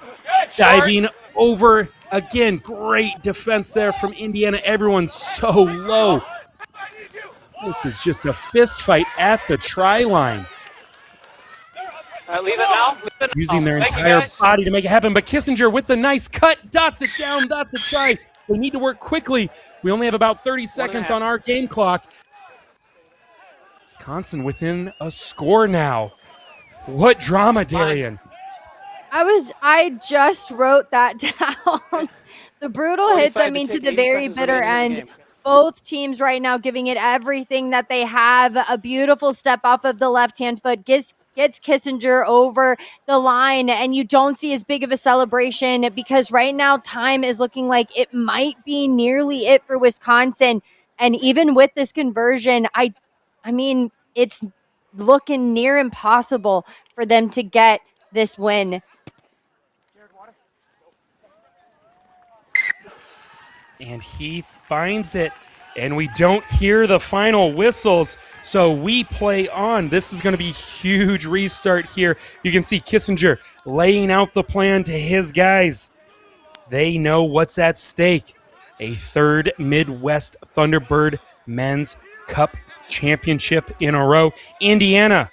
A: diving over again. Great defense there from Indiana. Everyone's so low. This is just a fist fight at the try line.
R: Leave it now.
A: Using their entire body to make it happen. But Kissinger with the nice cut, dots it down, that's a try. They need to work quickly. We only have about 30 seconds on our game clock. Wisconsin within a score now. What drama, Darian.
B: I just wrote that down. The brutal hits, I mean, to the very bitter end. Both teams right now giving it everything that they have. A beautiful step off of the left-hand foot gets Kissinger over the line, and you don't see as big of a celebration because right now time is looking like it might be nearly it for Wisconsin. And even with this conversion, I mean, it's looking near impossible for them to get this win.
A: And he finds it, and we don't hear the final whistles, so we play on. This is going to be a huge restart here. You can see Kissinger laying out the plan to his guys. They know what's at stake. A third Midwest Thunderbird Men's Cup championship in a row. Indiana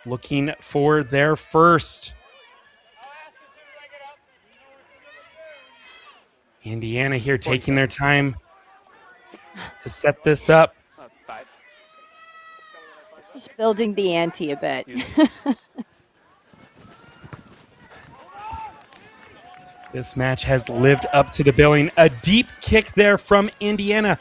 A: looking for their first. Indiana here taking their time to set this up.
B: Just building the ante a bit.
A: This match has lived up to the billing. A deep kick there from Indiana,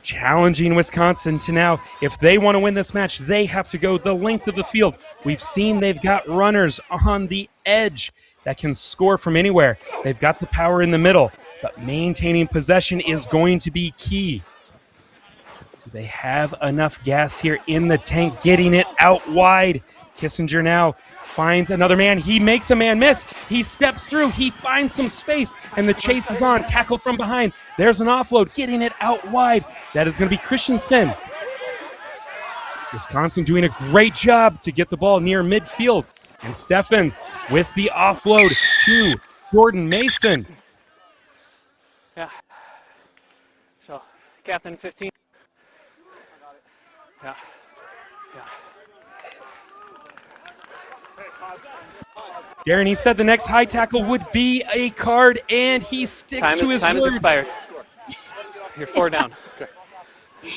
A: challenging Wisconsin to now, if they want to win this match, they have to go the length of the field. We've seen they've got runners on the edge that can score from anywhere. They've got the power in the middle, but maintaining possession is going to be key. They have enough gas here in the tank, getting it out wide. Kissinger now finds another man. He makes a man miss. He steps through. He finds some space, and the chase is on. Tackled from behind. There's an offload, getting it out wide. That is going to be Christensen. Wisconsin doing a great job to get the ball near midfield. And Steffens with the offload to Jordan Mason.
C: Yeah. So, Captain 15. Yeah.
A: Darren, he said the next high tackle would be a card, and he sticks to his word.
C: Time is expired. You're 4 down. Okay.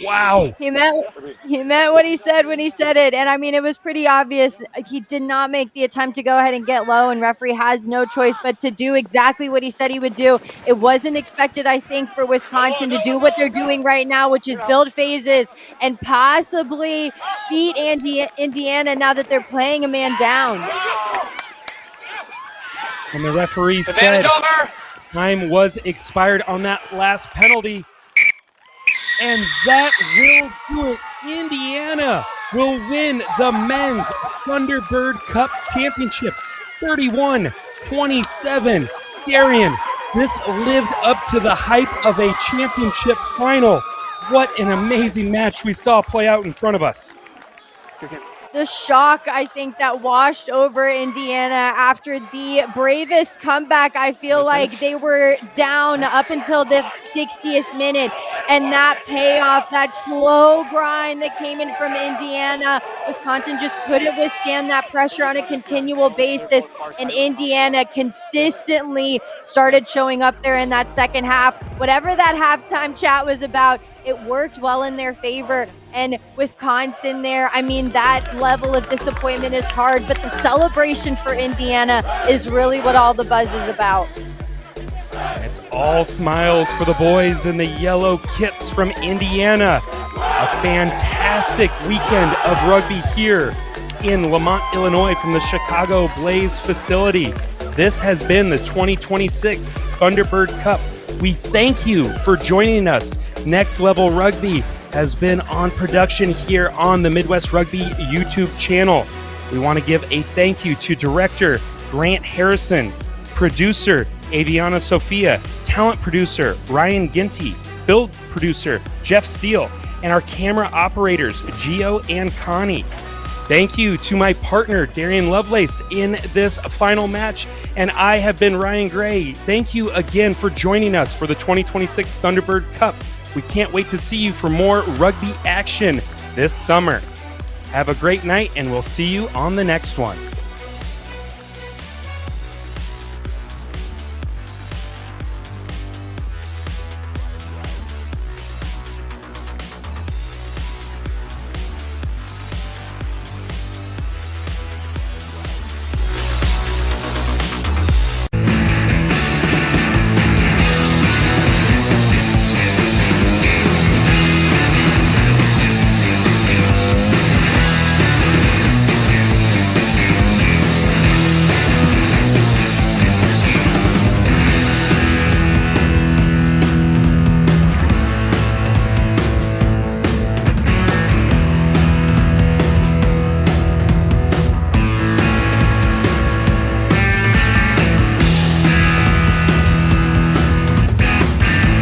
A: Wow.
B: He meant what he said when he said it. And I mean, it was pretty obvious. He did not make the attempt to go ahead and get low, and referee has no choice but to do exactly what he said he would do. It wasn't expected, I think, for Wisconsin to do what they're doing right now, which is build phases and possibly beat Indiana now that they're playing a man down.
A: And the referee said time was expired on that last penalty. And that will do it. Indiana will win the Men's Thunderbird Cup Championship. 31-27. Darian, this lived up to the hype of a championship final. What an amazing match we saw play out in front of us.
B: The shock, I think, that washed over Indiana after the bravest comeback. I feel like they were down up until the 60th minute, and that payoff, that slow grind that came in from Indiana, Wisconsin just couldn't withstand that pressure on a continual basis, and Indiana consistently started showing up there in that second half. Whatever that halftime chat was about, it worked well in their favor. And Wisconsin there, I mean, that level of disappointment is hard, but the celebration for Indiana is really what all the buzz is about.
A: It's all smiles for the boys in the yellow kits from Indiana. A fantastic weekend of rugby here in Lamont, Illinois from the Chicago Blaze facility. This has been the 2026 Thunderbird Cup. We thank you for joining us. Next Level Rugby has been on production here on the Midwest Rugby YouTube channel. We want to give a thank you to director Grant Harrison, producer Aviana Sophia, talent producer Ryan Ginty, build producer Jeff Steele, and our camera operators Gio and Connie. Thank you to my partner Darian Lovelace in this final match, and I have been Ryan Gray. Thank you again for joining us for the 2026 Thunderbird Cup. We can't wait to see you for more rugby action this summer. Have a great night, and we'll see you on the next one.